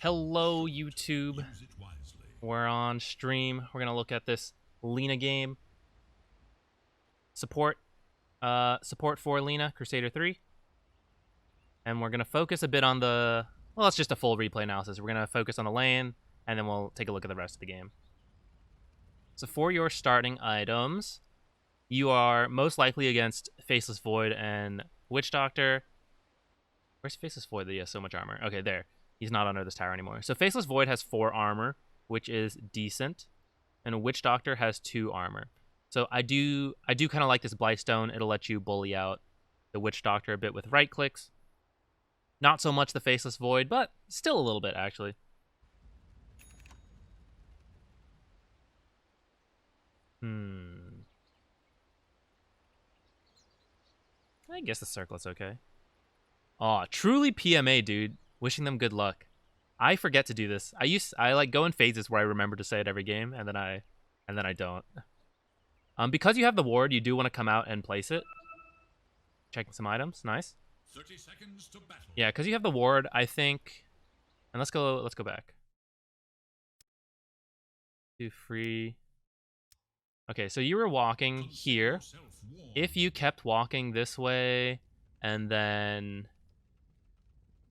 Hello, YouTube. We're on stream. We're gonna look at this Lina game. Support for Lina, Crusader 3. And we're gonna focus a bit on the... Well, it's just a full replay analysis. We're gonna focus on the lane, and then we'll take a look at the rest of the game. So for your starting items, you are most likely against Faceless Void and Witch Doctor. Where's Faceless Void that he has so much armor? Okay, there. He's not under this tower anymore. So Faceless Void has 4 armor, which is decent. And a Witch Doctor has 2 armor. So I do kind of like this Blightstone. It'll let you bully out the Witch Doctor a bit with right clicks. Not so much the Faceless Void, but still a little bit, actually. I guess the Circlet's okay. Aw, truly PMA, dude. Wishing them good luck. I forget to do this. I like go in phases where I remember to say it every game, and then I don't. Because you have the ward, you do want to come out and place it. Checking some items, nice. 30 seconds to battle. Yeah, because you have the ward, I think. And let's go back. Do free. Okay, so you were walking here. If you kept walking this way, and then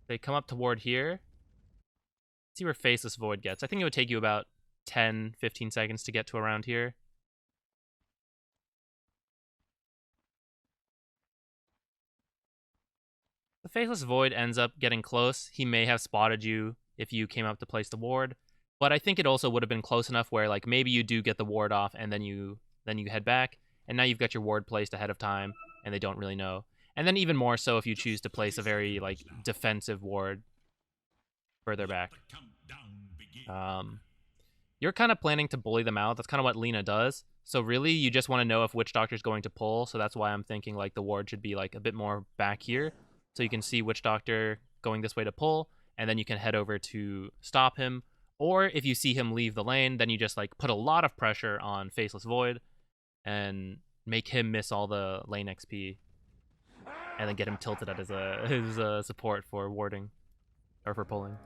they come up toward here. See where Faceless Void gets. I think it would take you about 10-15 seconds to get to around here. The Faceless Void ends up getting close. He may have spotted you if you came up to place the ward, but I think it also would have been close enough where like maybe you do get the ward off and then you head back, and now you've got your ward placed ahead of time and they don't really know. And then even more so if you choose to place a very like defensive ward further back. You're kind of planning to bully them out. That's kind of what Lina does. So really, you just want to know if Witch Doctor's going to pull. So that's why I'm thinking like the ward should be like a bit more back here, so you can see Witch Doctor going this way to pull, and then you can head over to stop him. Or if you see him leave the lane, then you just like put a lot of pressure on Faceless Void and make him miss all the lane XP, and then get him tilted at his support for warding or for pulling.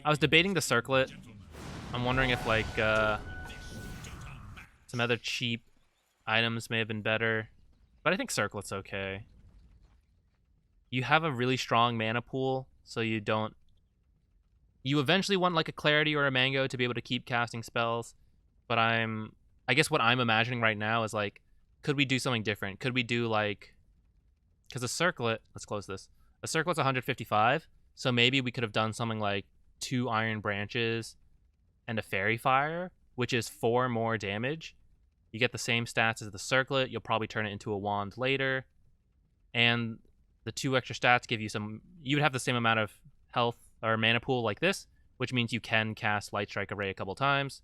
I was debating the circlet. I'm wondering if like some other cheap items may have been better, but I think circlet's okay. You have a really strong mana pool, so you eventually want like a Clarity or a Mango to be able to keep casting spells, but I guess what I'm imagining right now is like, could we do something different? Could we do like, because a circlet, let's close this. A circlet's 155, so maybe we could have done something like 2 Iron Branches and a Fairy Fire, which is 4 more damage. You get the same stats as the circlet. You'll probably turn it into a wand later, and the 2 extra stats give you some... You would have the same amount of health or mana pool like this, which means you can cast Light Strike Array a couple times.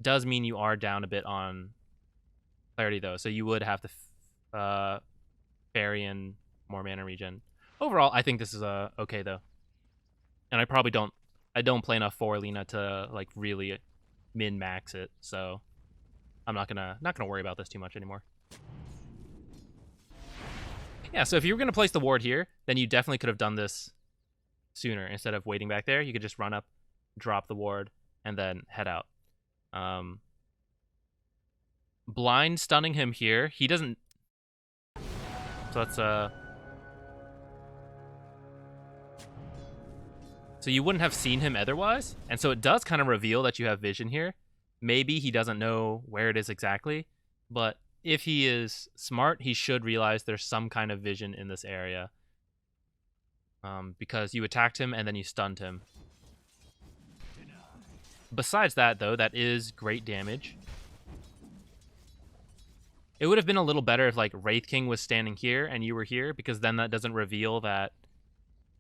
Does mean you are down a bit on Clarity, though, so you would have to Fairy and more mana regen. Overall, I think this is okay, though. And I don't play enough for Lina to like really min-max it, so I'm not gonna worry about this too much anymore. Yeah, so if you were gonna place the ward here, then you definitely could have done this sooner instead of waiting back there. You could just run up, drop the ward, and then head out. Blind stunning him here. He doesn't. So that's So you wouldn't have seen him otherwise, and so it does kind of reveal that you have vision here. Maybe he doesn't know where it is exactly, but if he is smart, he should realize there's some kind of vision in this area. Because you attacked him and then you stunned him. Besides that, though, that is great damage. It would have been a little better if like Wraith King was standing here and you were here, because then that doesn't reveal that.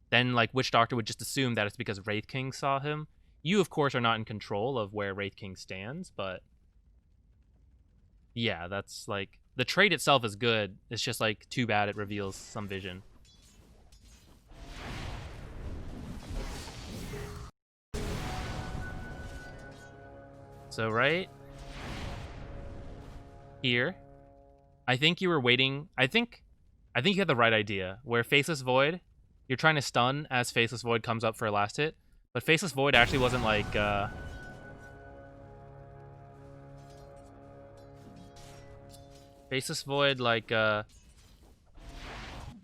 Then, like, Witch Doctor would just assume that it's because Wraith King saw him. You, of course, are not in control of where Wraith King stands, but... Yeah, that's, like... The trait itself is good. It's just, like, too bad it reveals some vision. So, right here, I think you were waiting... I think I think you had the right idea. Where Faceless Void, you're trying to stun as Faceless Void comes up for a last hit, but Faceless Void actually wasn't like Faceless Void like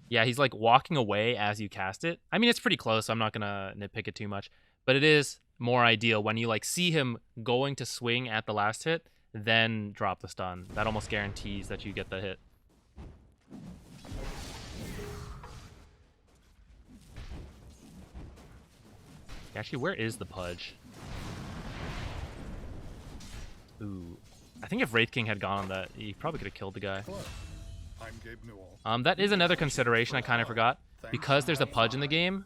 yeah, he's like walking away as you cast it. I mean, it's pretty close, so I'm not gonna nitpick it too much, but it is more ideal when you like see him going to swing at the last hit, then drop the stun. That almost guarantees that you get the hit. Actually, where is the Pudge? Ooh. I think if Wraith King had gone on that, he probably could have killed the guy. That is another consideration I kind of forgot. Because there's a Pudge in the game,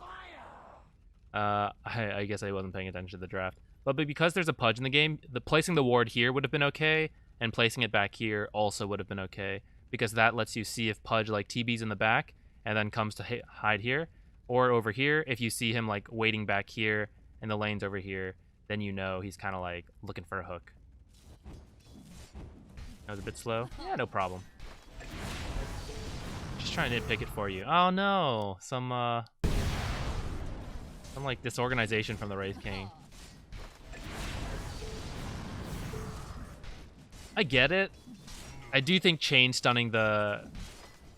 I guess I wasn't paying attention to the draft. But because there's a Pudge in the game, placing the ward here would have been okay, and placing it back here also would have been okay. Because that lets you see if Pudge like TB's in the back, and then comes to hide here. Or over here, if you see him like waiting back here, and the lane's over here, then you know he's kind of like looking for a hook. That was a bit slow. Yeah, no problem. Just trying to nitpick it for you. Oh no, some like disorganization from the Wraith King. I get it. I do think chain stunning the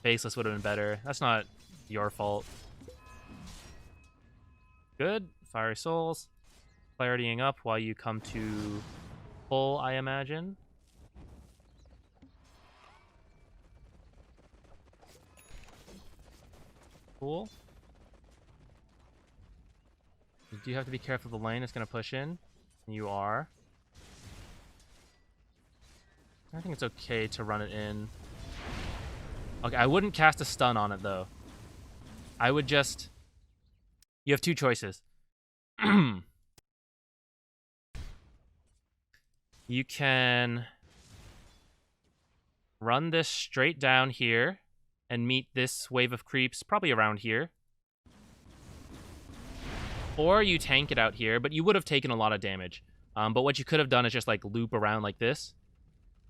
Faceless would have been better. That's not your fault. Good. Fiery Souls. Claritying up while you come to pull, I imagine. Cool. You do have to be careful of the lane. It's going to push in. You are. I think it's okay to run it in. Okay, I wouldn't cast a stun on it, though. I would just... You have two choices. You can run this straight down here and meet this wave of creeps probably around here. Or you tank it out here, but you would have taken a lot of damage. But what you could have done is just like loop around like this.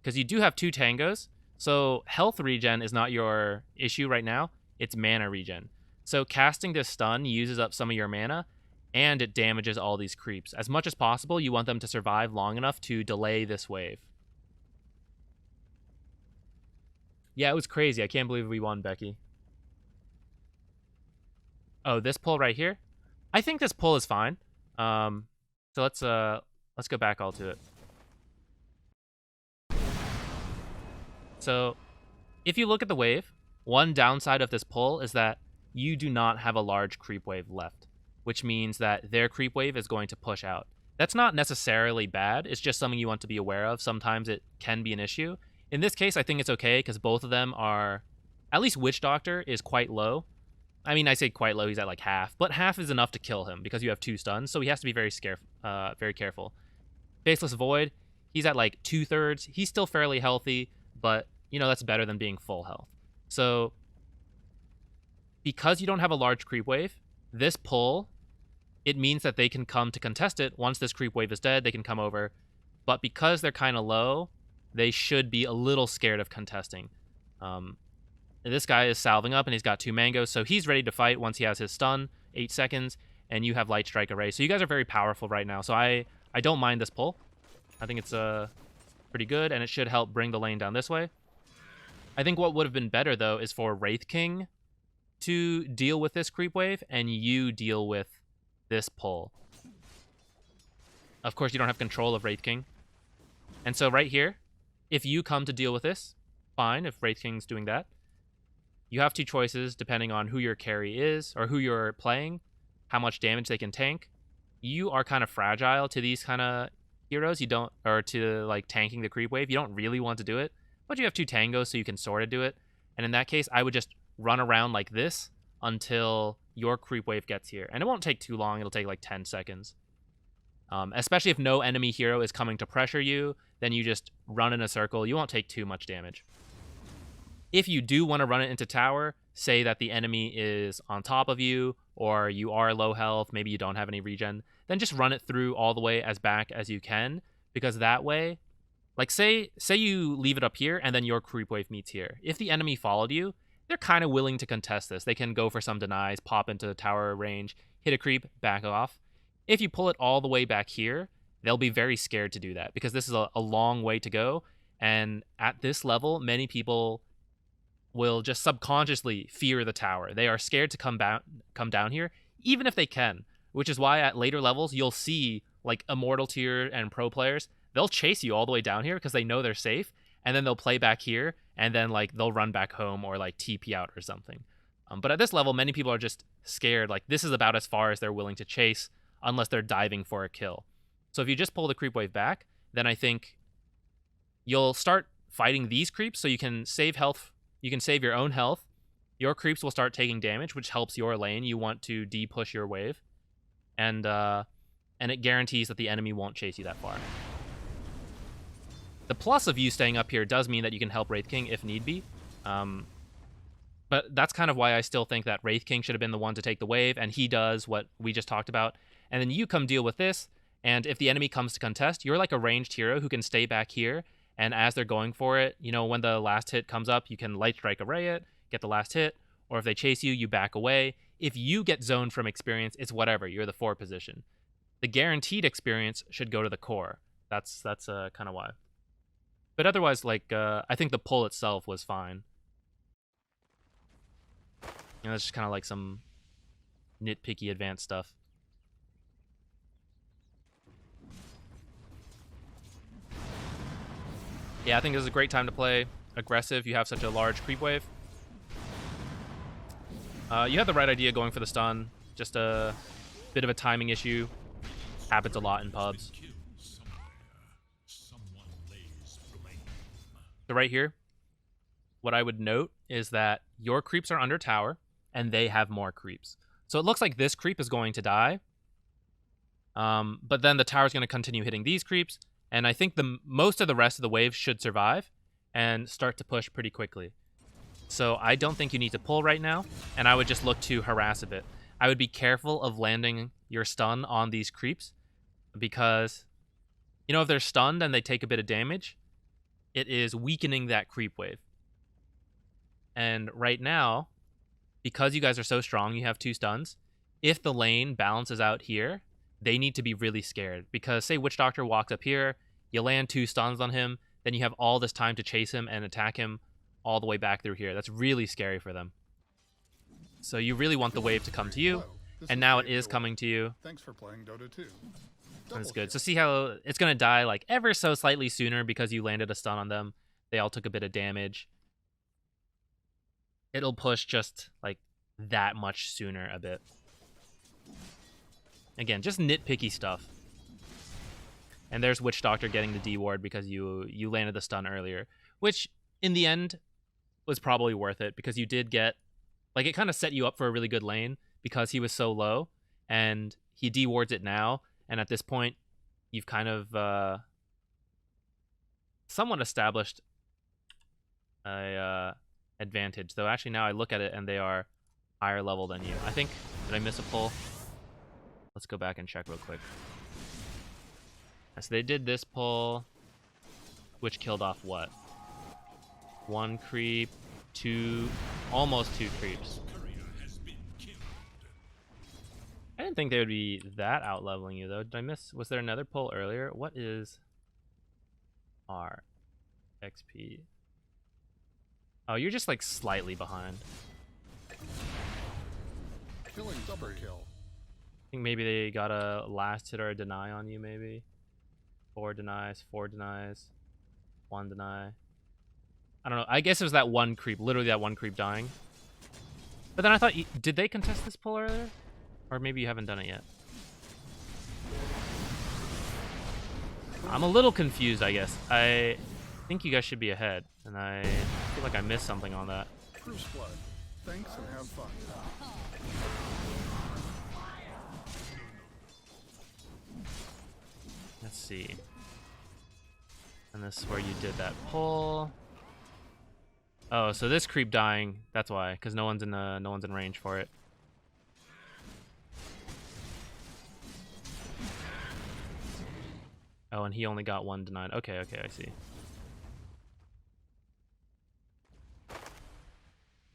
Because you do have two tangos. So health regen is not your issue right now. It's mana regen. So casting this stun uses up some of your mana, and it damages all these creeps. As much as possible, you want them to survive long enough to delay this wave. Yeah, it was crazy. I can't believe we won, Becky. Oh, this pull right here? I think this pull is fine. So let's go back all to it. So if you look at the wave, one downside of this pull is that you do not have a large creep wave left, which means that their creep wave is going to push out. That's not necessarily bad. It's just something you want to be aware of. Sometimes it can be an issue. In this case, I think it's okay because both of them are... At least Witch Doctor is quite low. I mean, I say quite low. He's at like half. But half is enough to kill him because you have two stuns. So he has to be very careful. Faceless Void, he's at like 2/3. He's still fairly healthy. But, you know, that's better than being full health. So, because you don't have a large creep wave, this pull, it means that they can come to contest it. Once this creep wave is dead, they can come over. But because they're kind of low, they should be a little scared of contesting. This guy is salving up, and he's got 2 mangoes, so he's ready to fight once he has his stun, 8 seconds, and you have Light Strike Array. So you guys are very powerful right now, so I don't mind this pull. I think it's pretty good, and it should help bring the lane down this way. I think what would have been better, though, is for Wraith King to deal with this creep wave, and you deal with this pull. Of course, you don't have control of Wraith King. And so right here, if you come to deal with this, fine, if Wraith King's doing that. You have two choices depending on who your carry is, or who you're playing, how much damage they can tank. You are kind of fragile to these kind of heroes. You don't, or to like tanking the creep wave. You don't really want to do it, but you have 2 tangos, so you can sort of do it. And in that case, I would just run around like this until your creep wave gets here. And it won't take too long. It'll take like 10 seconds. Especially if no enemy hero is coming to pressure you, then you just run in a circle. You won't take too much damage. If you do want to run it into tower, say that the enemy is on top of you, or you are low health, maybe you don't have any regen, then just run it through all the way as back as you can, because that way, like say you leave it up here and then your creep wave meets here. If the enemy followed you, they're kind of willing to contest this. They can go for some denies, pop into the tower range, hit a creep, back off. If you pull it all the way back here, they'll be very scared to do that because this is a long way to go. And at this level, many people will just subconsciously fear the tower. They are scared to come down here, even if they can, which is why at later levels, you'll see like Immortal tier and pro players, they'll chase you all the way down here because they know they're safe, and then they'll play back here, and then like they'll run back home or like TP out or something. But at this level, many people are just scared. Like this is about as far as they're willing to chase unless they're diving for a kill. So if you just pull the creep wave back, then I think you'll start fighting these creeps so you can save health. You can save your own health. Your creeps will start taking damage, which helps your lane. You want to de-push your wave. And it guarantees that the enemy won't chase you that far. The plus of you staying up here does mean that you can help Wraith King if need be. But that's kind of why I still think that Wraith King should have been the one to take the wave, and he does what we just talked about. And then you come deal with this, and if the enemy comes to contest, you're like a ranged hero who can stay back here, and as they're going for it, you know, when the last hit comes up, you can Light Strike Array it, get the last hit, or if they chase you, you back away. If you get zoned from experience, it's whatever, you're the 4 position. The guaranteed experience should go to the core. That's kind of why. But otherwise, like, I think the pull itself was fine. You know, that's just kind of like some nitpicky advanced stuff. Yeah, I think this is a great time to play aggressive. You have such a large creep wave. You had the right idea going for the stun. Just a bit of a timing issue. Happens a lot in pubs. So right here, what I would note is that your creeps are under tower, and they have more creeps. So it looks like this creep is going to die. But then the tower is going to continue hitting these creeps, and I think most of the rest of the waves should survive and start to push pretty quickly. So I don't think you need to pull right now, and I would just look to harass a bit. I would be careful of landing your stun on these creeps, because, you know, if they're stunned and they take a bit of damage, it is weakening that creep wave. And right now, because you guys are so strong, you have 2 stuns, if the lane balances out here, they need to be really scared. Because say Witch Doctor walks up here, you land 2 stuns on him, then you have all this time to chase him and attack him all the way back through here. That's really scary for them. So you really want the wave to come to you, and now it is coming to you. Thanks for playing Dota 2. That's good. So see how it's going to die like ever so slightly sooner because you landed a stun on them. They all took a bit of damage. It'll push just like that much sooner a bit. Again, just nitpicky stuff. And there's Witch Doctor getting the D ward because you landed the stun earlier, which in the end was probably worth it because you did get, like, it kind of set you up for a really good lane because he was so low, and he D wards it now, and at this point you've kind of somewhat established a advantage. Though actually now I look at it and they are higher level than you. I think, did I miss a pull? Let's go back and check real quick. So they did this pull, which killed off what? 1 creep, 2, almost 2 creeps. I didn't think they would be that out leveling you though. Did I miss? Was there another pull earlier? What is R XP? Oh, you're just like slightly behind. Killing double kill. I think maybe they got a last hit or a deny on you, maybe. 4 denies, 4 denies, 1 deny. I don't know. I guess it was that 1 creep, literally that 1 creep dying. But then I thought, did they contest this pull earlier? Or maybe you haven't done it yet. I'm a little confused, I guess. I think you guys should be ahead, and I feel like I missed something on that. Bruce Blood. Thanks and have fun. Let's see. And this is where you did that pull. Oh, so this creep dying, that's why, because no one's in range for it. Oh, and he only got 1 denied. Okay, I see.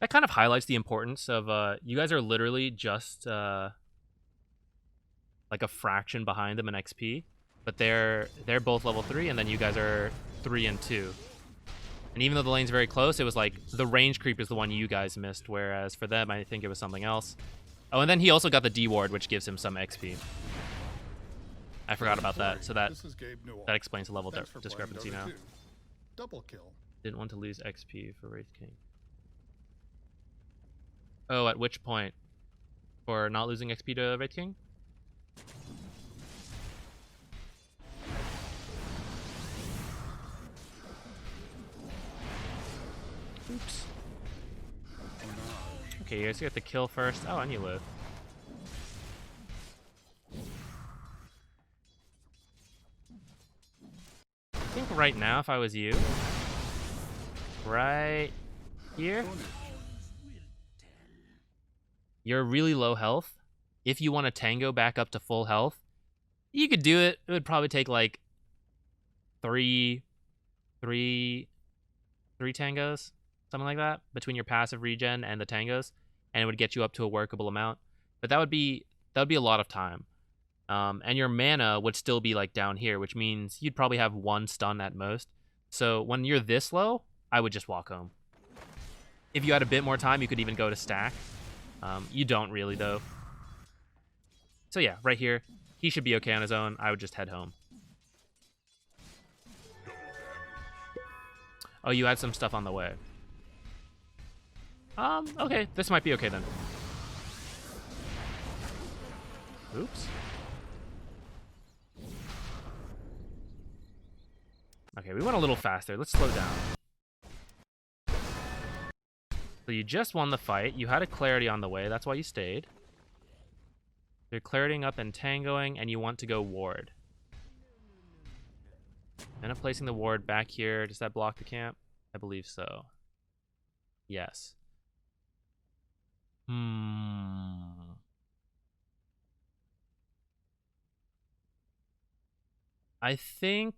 That kind of highlights the importance of you guys are literally just like a fraction behind them in XP, but they're both level 3, and then you guys are 3 and 2. And even though the lane's very close, it was like the range creep is the one you guys missed, whereas for them, I think it was something else. Oh, and then he also got the D ward, which gives him some XP. I forgot about that, so that explains the level discrepancy now. Double kill. Didn't want to lose XP for Wraith King. Oh, at which point? For not losing XP to Wraith King? Oops. Okay, you guys get the kill first. Oh, and you live. I think right now, if I was you, right here, you're really low health. If you want to tango back up to full health, you could do it. It would probably take like three tangos, something like that, between your passive regen and the tangos, and it would get you up to a workable amount. But that would be a lot of time. And your mana would still be like down here, which means you'd probably have 1 stun at most. So when you're this low, I would just walk home. If you had a bit more time, you could even go to stack. You don't really, though. So yeah, right here, he should be okay on his own. I would just head home. Oh, you had some stuff on the way. Okay, this might be okay then. Oops. Okay, we went a little faster. Let's slow down. So you just won the fight. You had a clarity on the way. That's why you stayed. You're claritying up and tangoing, and you want to go ward. End up placing the ward back here. Does that block the camp? I believe so. Yes. I think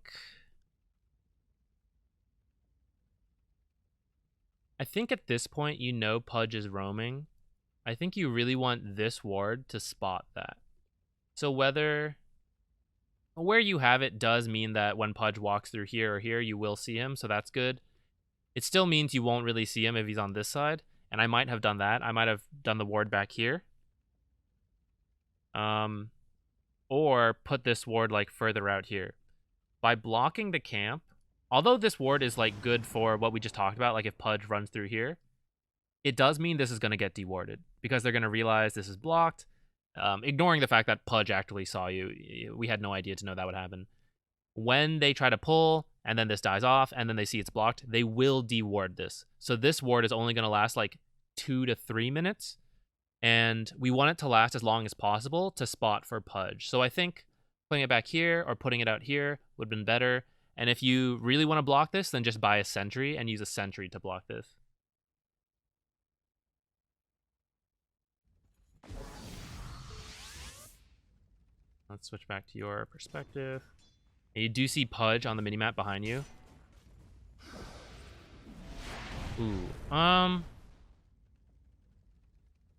at this point, you know Pudge is roaming. I think you really want this ward to spot that. So where you have it does mean that when Pudge walks through here or here, you will see him, so that's good. It still means you won't really see him if he's on this side, and I might have done that. I might have done the ward back here. Or put this ward like further out here. By blocking the camp, although this ward is like good for what we just talked about, like if Pudge runs through here, it does mean this is going to get dewarded because they're going to realize this is blocked, ignoring the fact that Pudge actually saw you. We had no idea to know that would happen. When they try to pull and then this dies off and then they see it's blocked, they will deward this. So this ward is only going to last like 2 to 3 minutes, and we want it to last as long as possible to spot for Pudge. So I think putting it back here or putting it out here would have been better. And if you really want to block this, then just buy a sentry and use a sentry to block this. Let's switch back to your perspective. And you do see Pudge on the minimap behind you. Ooh.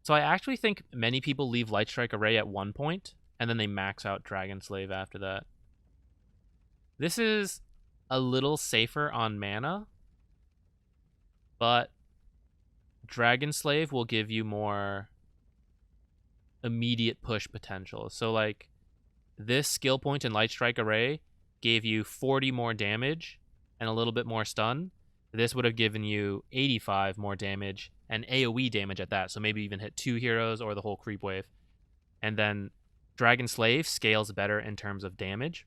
So I actually think many people leave Light Strike Array at one point, and then they max out Dragon Slave after that. This is a little safer on mana, but Dragon Slave will give you more immediate push potential. So like this skill point in Light Strike Array gave you 40 more damage and a little bit more stun. This would have given you 85 more damage and AoE damage at that. So maybe even hit 2 heroes or the whole creep wave. And then Dragon Slave scales better in terms of damage.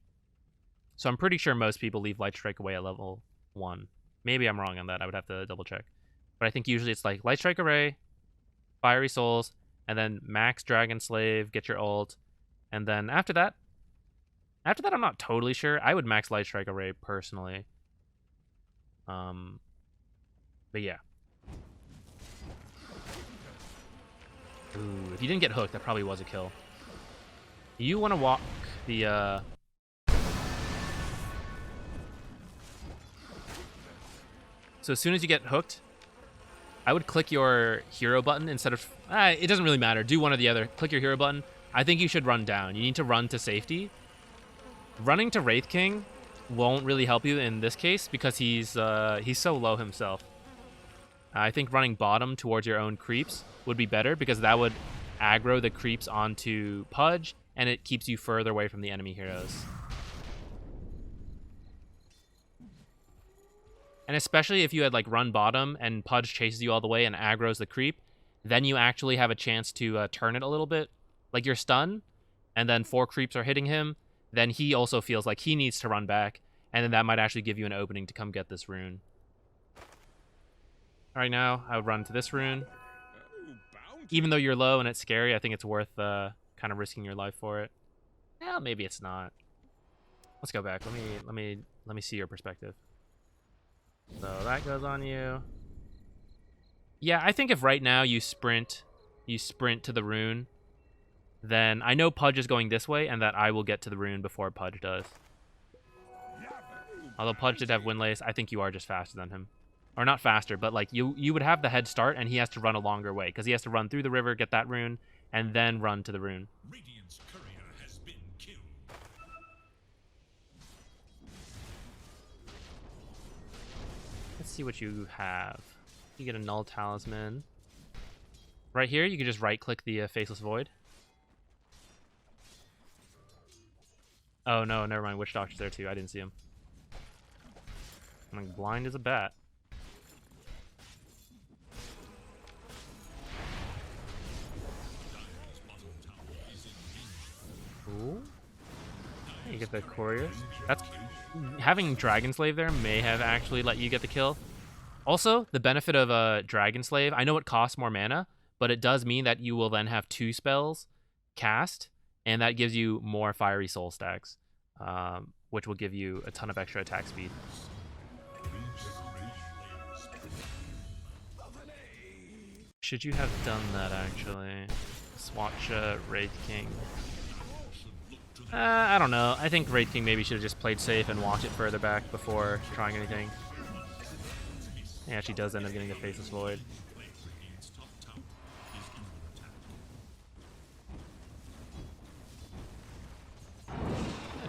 So I'm pretty sure most people leave Light Strike Array at level 1. Maybe I'm wrong on that. I would have to double check. But I think usually it's like Light Strike Array, Fiery Souls, and then max Dragon Slave, get your ult. And then after that, I'm not totally sure. I would max Light Strike Array personally. But yeah. Ooh, if you didn't get hooked, that probably was a kill. You want to walk the So as soon as you get hooked, I would click your hero button instead of... it doesn't really matter. Do one or the other. Click your hero button. I think you should run down. You need to run to safety. Running to Wraith King won't really help you in this case because he's so low himself. I think running bottom towards your own creeps would be better because that would aggro the creeps onto Pudge, and it keeps you further away from the enemy heroes. And especially if you had like run bottom and Pudge chases you all the way and aggroes the creep, then you actually have a chance to turn it a little bit. Like you're stunned, and then 4 creeps are hitting him, then he also feels like he needs to run back, and then that might actually give you an opening to come get this rune. Right now, I would run to this rune. Even though you're low and it's scary, I think it's worth kind of risking your life for it. Well, maybe it's not. Let's go back. Let me see your perspective. So that goes on you. Yeah, I think if right now you sprint to the rune, then I know Pudge is going this way and that I will get to the rune before Pudge does. Although Pudge did have Windlace, I think you are just faster than him. Or not faster, but like you would have the head start and he has to run a longer way because he has to run through the river, get that rune, and then run to the rune. Radiant's courier has been killed. Let's see what you have. You get a Null Talisman. Right here, you can just right-click the Faceless Void. Oh no, never mind. Witch Doctor's there too. I didn't see him. I'm like blind as a bat. Ooh. You get the courier. That's having Dragon Slave there may have actually let you get the kill. Also, the benefit of a Dragon Slave, I know it costs more mana, but it does mean that you will then have 2 spells cast, and that gives you more Fiery Soul stacks, which will give you a ton of extra attack speed. Should you have done that, actually? Swatch Wraith King. I don't know. I think Wraith King maybe should have just played safe and walked it further back before trying anything. He actually does end up getting the Faceless Void.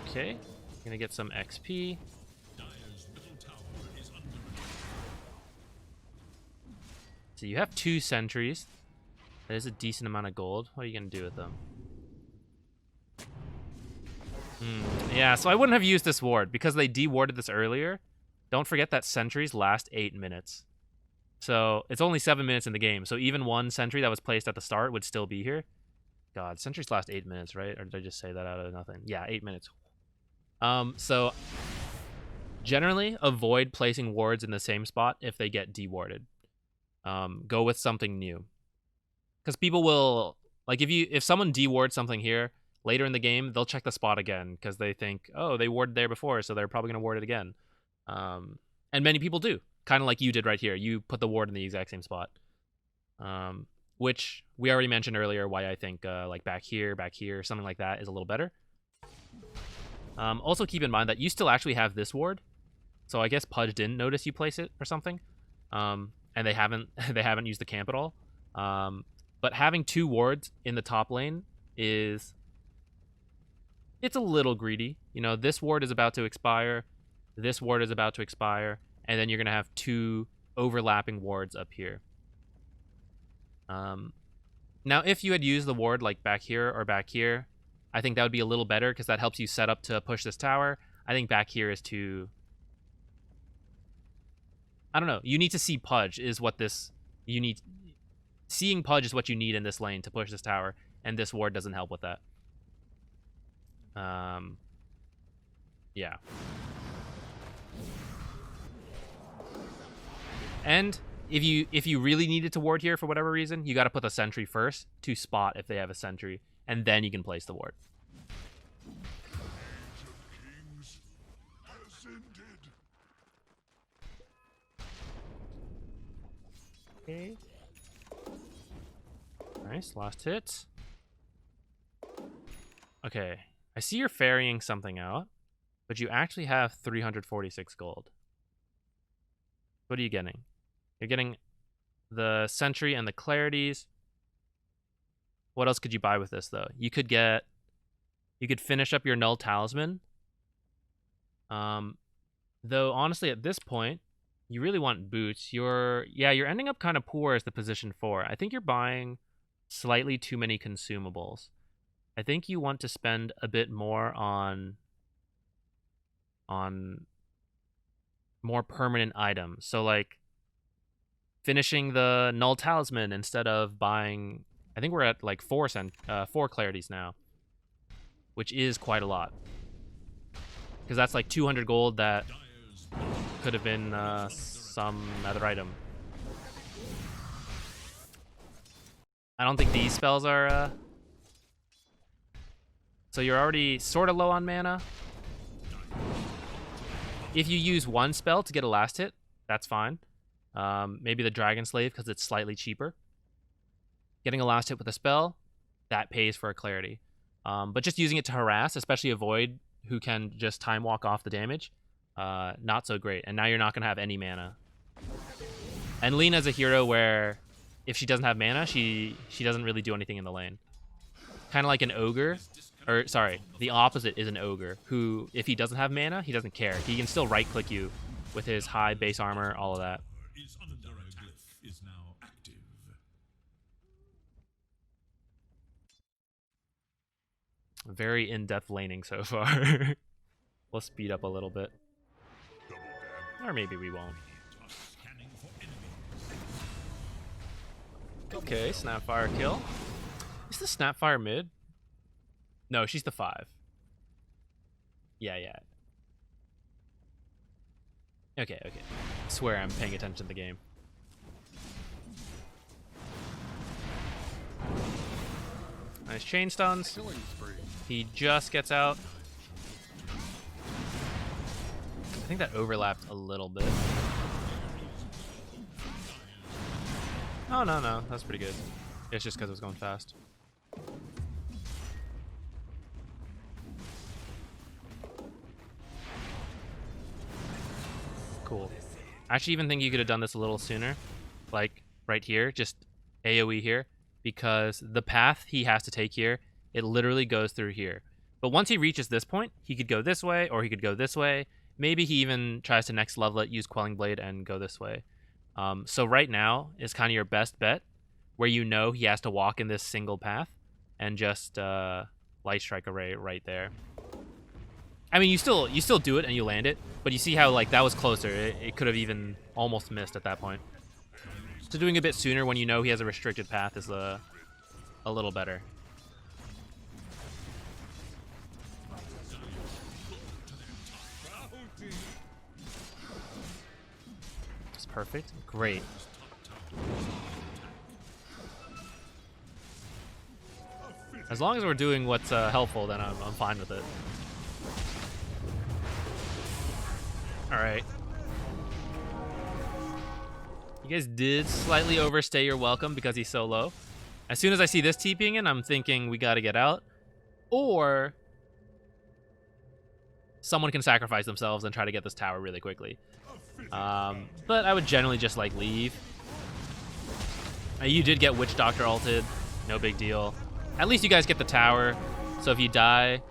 Okay, gonna get some XP. So you have 2 sentries. That is a decent amount of gold. What are you gonna do with them? Yeah, so I wouldn't have used this ward because they dewarded this earlier. Don't forget that sentries last 8 minutes. So it's only 7 minutes in the game. So even one sentry that was placed at the start would still be here. God, sentries last 8 minutes, right? Or did I just say that out of nothing? Yeah, 8 minutes. So generally avoid placing wards in the same spot if they get dewarded. Go with something new. Because people will, like if someone dewards something here, later in the game, they'll check the spot again because they think, oh, they warded there before, so they're probably going to ward it again. And many people do, kind of like you did right here. You put the ward in the exact same spot, which we already mentioned earlier why I think like back here, something like that is a little better. Also keep in mind that you still actually have this ward, so I guess Pudge didn't notice you place it or something, and they haven't used the camp at all. But having 2 wards in the top lane it's a little greedy. You know, this ward is about to expire, this ward is about to expire, and then you're going to have 2 overlapping wards up here. Now, if you had used the ward like back here or back here, I think that would be a little better because that helps you set up to push this tower. I think back here is too... I don't know. You need to see Pudge is what this... Seeing Pudge is what you need in this lane to push this tower, and this ward doesn't help with that. Yeah. And if you really needed to ward here for whatever reason, you got to put the sentry first to spot if they have a sentry, and then you can place the ward. Okay. Nice, last hit. Okay. I see you're ferrying something out, but you actually have 346 gold. What are you getting? You're getting the Sentry and the Clarities. What else could you buy with this, though? You could finish up your Null Talisman. Though, honestly, at this point, you really want boots. You're ending up kind of poor as the position 4. I think you're buying slightly too many consumables. I think you want to spend a bit more on more permanent items. So, like, finishing the Null Talisman instead of buying... I think we're at, like, 4 Clarities now, which is quite a lot. Because that's, like, 200 gold that could have been some other item. I don't think these spells are... So you're already sort of low on mana. If you use one spell to get a last hit, that's fine. Maybe the Dragon Slave because it's slightly cheaper. Getting a last hit with a spell, that pays for a Clarity. But just using it to harass, especially a Void who can just time walk off the damage, not so great. And now you're not going to have any mana. And Lina's a hero where if she doesn't have mana, she doesn't really do anything in the lane. Kind of like an ogre. Or, sorry, the opposite is an ogre, who, if he doesn't have mana, he doesn't care. He can still right-click you with his high base armor, all of that. Is now active. Very in-depth laning so far. We'll speed up a little bit. Or maybe we won't. Scanning for enemies. Okay, Snapfire kill. Is the Snapfire mid? No, she's the 5. Yeah. Okay. I swear I'm paying attention to the game. Nice chain stuns. Killing spree. He just gets out. I think that overlapped a little bit. Oh, no. That's pretty good. It's just because it was going fast. Cool. I actually even think you could have done this a little sooner. Like, right here. Just AoE here. Because the path he has to take here, it literally goes through here. But once he reaches this point, he could go this way, or he could go this way. Maybe he even tries to next level it, use Quelling Blade, and go this way. So right now is kind of your best bet, where you know he has to walk in this single path, and just Light Strike Array right there. I mean, you still do it and you land it, but you see how, like, that was closer. It could have even almost missed at that point. So doing a bit sooner when you know he has a restricted path is a little better. It's perfect. Great. As long as we're doing what's helpful, then I'm fine with it. All right. You guys did slightly overstay your welcome because he's so low. As soon as I see this TPing in, I'm thinking we got to get out. Or someone can sacrifice themselves and try to get this tower really quickly. But I would generally just, like, leave. You did get Witch Doctor ulted. No big deal. At least you guys get the tower. So if you die,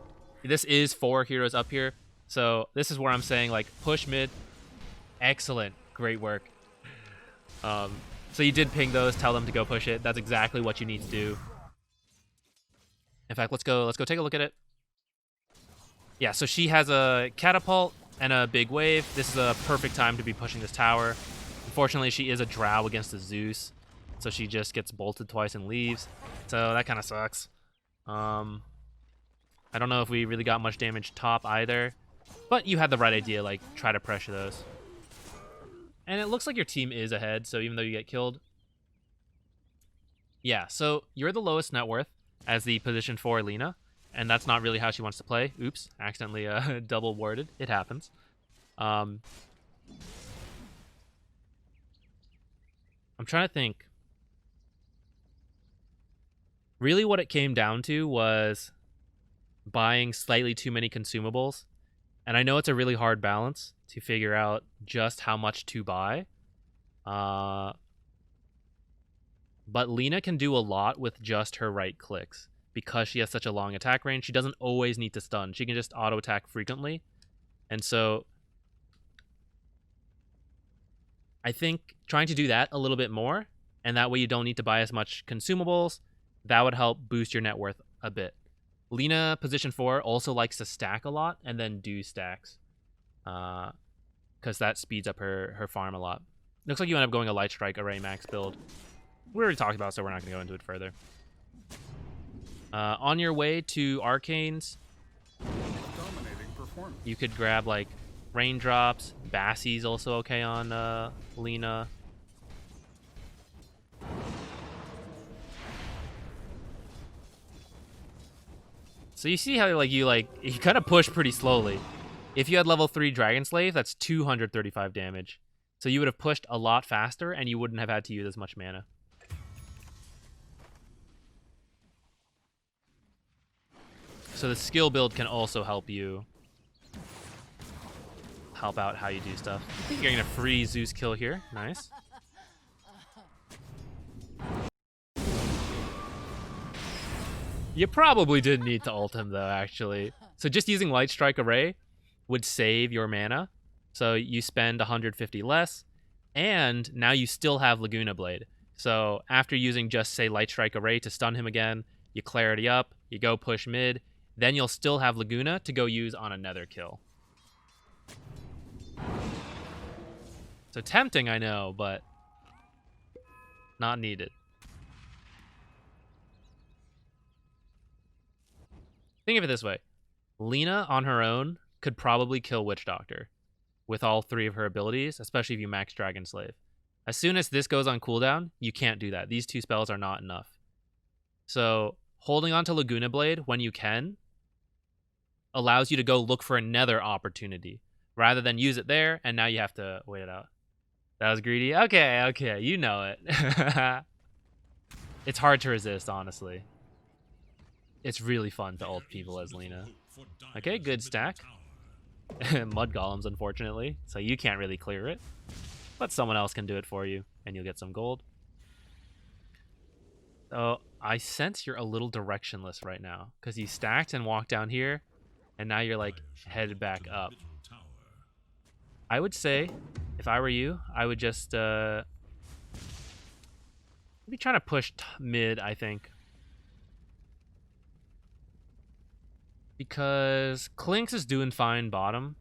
this is 4 heroes up here. So this is where I'm saying, like, push mid. Excellent. Great work. So you did ping those, tell them to go push it. That's exactly what you need to do. In fact, let's go take a look at it. Yeah, so she has a catapult and a big wave. This is a perfect time to be pushing this tower. Unfortunately, she is a drow against a Zeus, so she just gets bolted twice and leaves. So that kind of sucks. I don't know if we really got much damage top either, but you had the right idea, like, try to pressure those. And it looks like your team is ahead, so even though you get killed. Yeah, so you're the lowest net worth as the position 4 Lina, and that's not really how she wants to play. Oops, accidentally double warded. It happens. I'm trying to think. Really what it came down to was buying slightly too many consumables. And I know it's a really hard balance to figure out just how much to buy. But Lina can do a lot with just her right clicks. Because she has such a long attack range, she doesn't always need to stun. She can just auto attack frequently. And so I think trying to do that a little bit more, and that way you don't need to buy as much consumables, that would help boost your net worth a bit. Lina, position 4, also likes to stack a lot and then do stacks. Because that speeds up her farm a lot. Looks like you end up going a Light Strike Array max build. We already talked about it, so we're not going to go into it further. On your way to Arcanes, Dominating performance. you could grab like Raindrops. Bassie's also okay on Lina. So you see how you kind of push pretty slowly. If you had level 3 Dragon Slave, that's 235 damage. So you would have pushed a lot faster and you wouldn't have had to use as much mana. So the skill build can also help you help out how you do stuff. I think you're gonna free Zeus kill here. Nice. You probably didn't need to ult him though, actually. So just using Light Strike Array would save your mana. So you spend 150 less, and now you still have Laguna Blade. So after using just, say, Light Strike Array to stun him again, you Clarity up, you go push mid, then you'll still have Laguna to go use on another kill. So tempting, I know, but not needed. Think of it this way. Lina, on her own, could probably kill Witch Doctor with all 3 of her abilities, especially if you max Dragon Slave. As soon as this goes on cooldown, you can't do that. These 2 spells are not enough. So holding on to Laguna Blade when you can allows you to go look for another opportunity rather than use it there, and now you have to wait it out. That was greedy. Okay, you know it. It's hard to resist, honestly. It's really fun to ult people as Lina. Okay, good stack. Mud Golems, unfortunately, so you can't really clear it. But someone else can do it for you, and you'll get some gold. So I sense you're a little directionless right now, because you stacked and walked down here, and now you're like headed back up. I would say, if I were you, I would just maybe trying to push mid, I think. Because Klinks is doing fine bottom,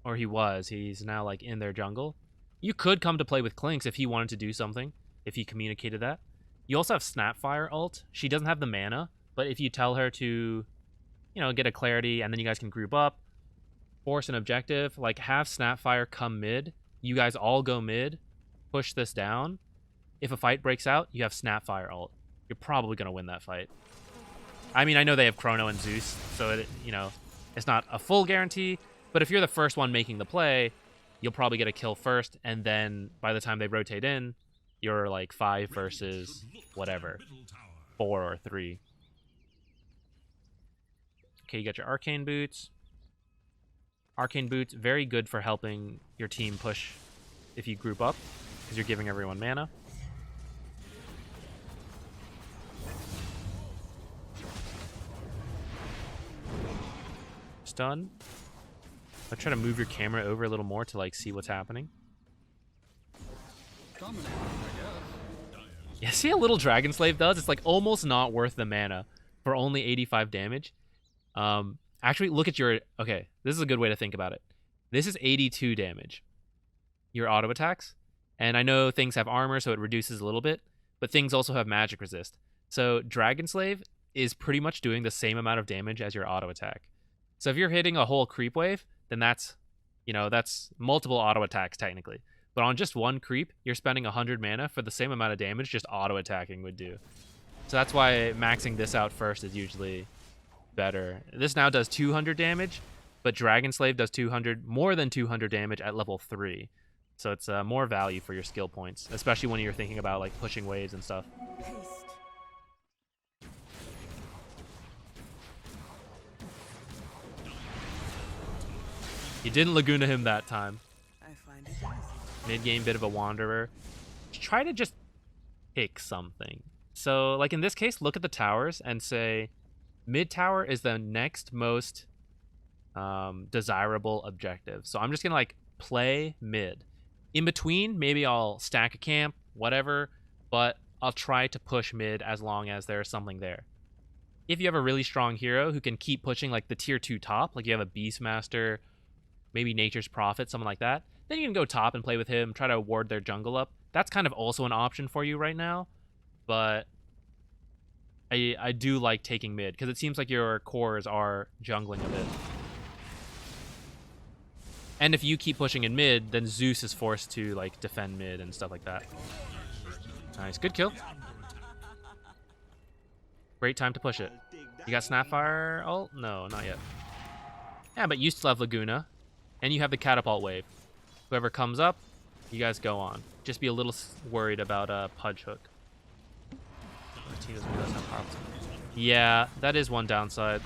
or he was. He's now like in their jungle. You could come to play with Klinks if he wanted to do something, if he communicated that. You also have Snapfire ult. She doesn't have the mana, but if you tell her to, you know, get a Clarity, and then you guys can group up, force an objective, like have Snapfire come mid, you guys all go mid, push this down. If a fight breaks out, you have Snapfire ult. You're probably going to win that fight. I mean, I know they have Chrono and Zeus, so it, you know, it's not a full guarantee, but if you're the first one making the play, you'll probably get a kill first, and then by the time they rotate in, you're like 5 versus whatever, 4 or 3. Okay, you got your Arcane Boots. Arcane Boots, very good for helping your team push if you group up, because you're giving everyone mana. Stun. I'll try to move your camera over a little more to like see what's happening. Dominating, I guess. Yeah, see how little Dragon Slave does? It's like almost not worth the mana for only 85 damage. Actually, look at your... Okay, this is a good way to think about it. This is 82 damage, your auto attacks. And I know things have armor, so it reduces a little bit, but things also have magic resist. So Dragon Slave is pretty much doing the same amount of damage as your auto attack. So if you're hitting a whole creep wave, then that's, you know, that's multiple auto attacks technically. But on just one creep, you're spending 100 mana for the same amount of damage just auto attacking would do. So that's why maxing this out first is usually better. This now does 200 damage, but Dragon Slave does 200, more than 200 damage at level 3. So it's more value for your skill points, especially when you're thinking about like pushing waves and stuff. You didn't Laguna him that time. I find it easy. Mid-game, bit of a wanderer. Try to just pick something. So like in this case, look at the towers and say mid tower is the next most desirable objective. So I'm just gonna like play mid. In between, maybe I'll stack a camp, whatever, but I'll try to push mid as long as there's something there. If you have a really strong hero who can keep pushing like the tier 2 top, like you have a Beastmaster, maybe Nature's Prophet, something like that, then you can go top and play with him, try to ward their jungle up. That's kind of also an option for you right now, but I do like taking mid because it seems like your cores are jungling a bit. And if you keep pushing in mid, then Zeus is forced to like defend mid and stuff like that. Nice, good kill. Great time to push it. You got Snapfire ult? No, not yet. Yeah, but you still have Laguna, and you have the catapult wave. Whoever comes up, you guys go on. Just be a little worried about Pudge Hook. Yeah, that is one downside.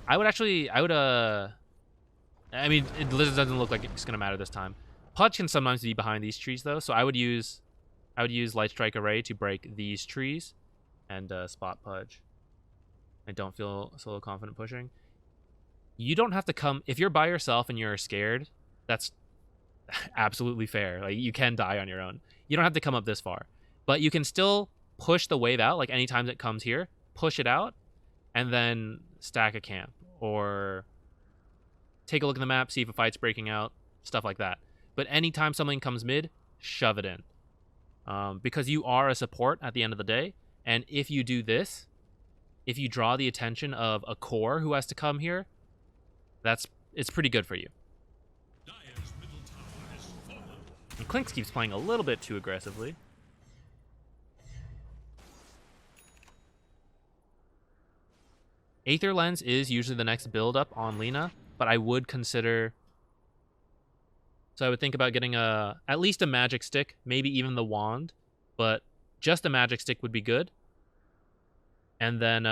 I mean, it doesn't look like it's gonna matter this time. Pudge can sometimes be behind these trees though, so I would use Light Strike Array to break these trees and spot Pudge. I don't feel so confident pushing. You don't have to come if you're by yourself and you're scared. That's absolutely fair. Like you can die on your own. You don't have to come up this far, but you can still push the wave out. Like anytime it comes here, push it out, and then stack a camp or take a look at the map, see if a fight's breaking out, stuff like that. But anytime something comes mid, shove it in. Because you are a support at the end of the day. And if you do this, if you draw the attention of a core who has to come here, it's pretty good for you. And Clinks keeps playing a little bit too aggressively. Aether Lens is usually the next build up on Lina, but I would consider... So I would think about getting at least a magic stick, maybe even the wand, but just a magic stick would be good. And then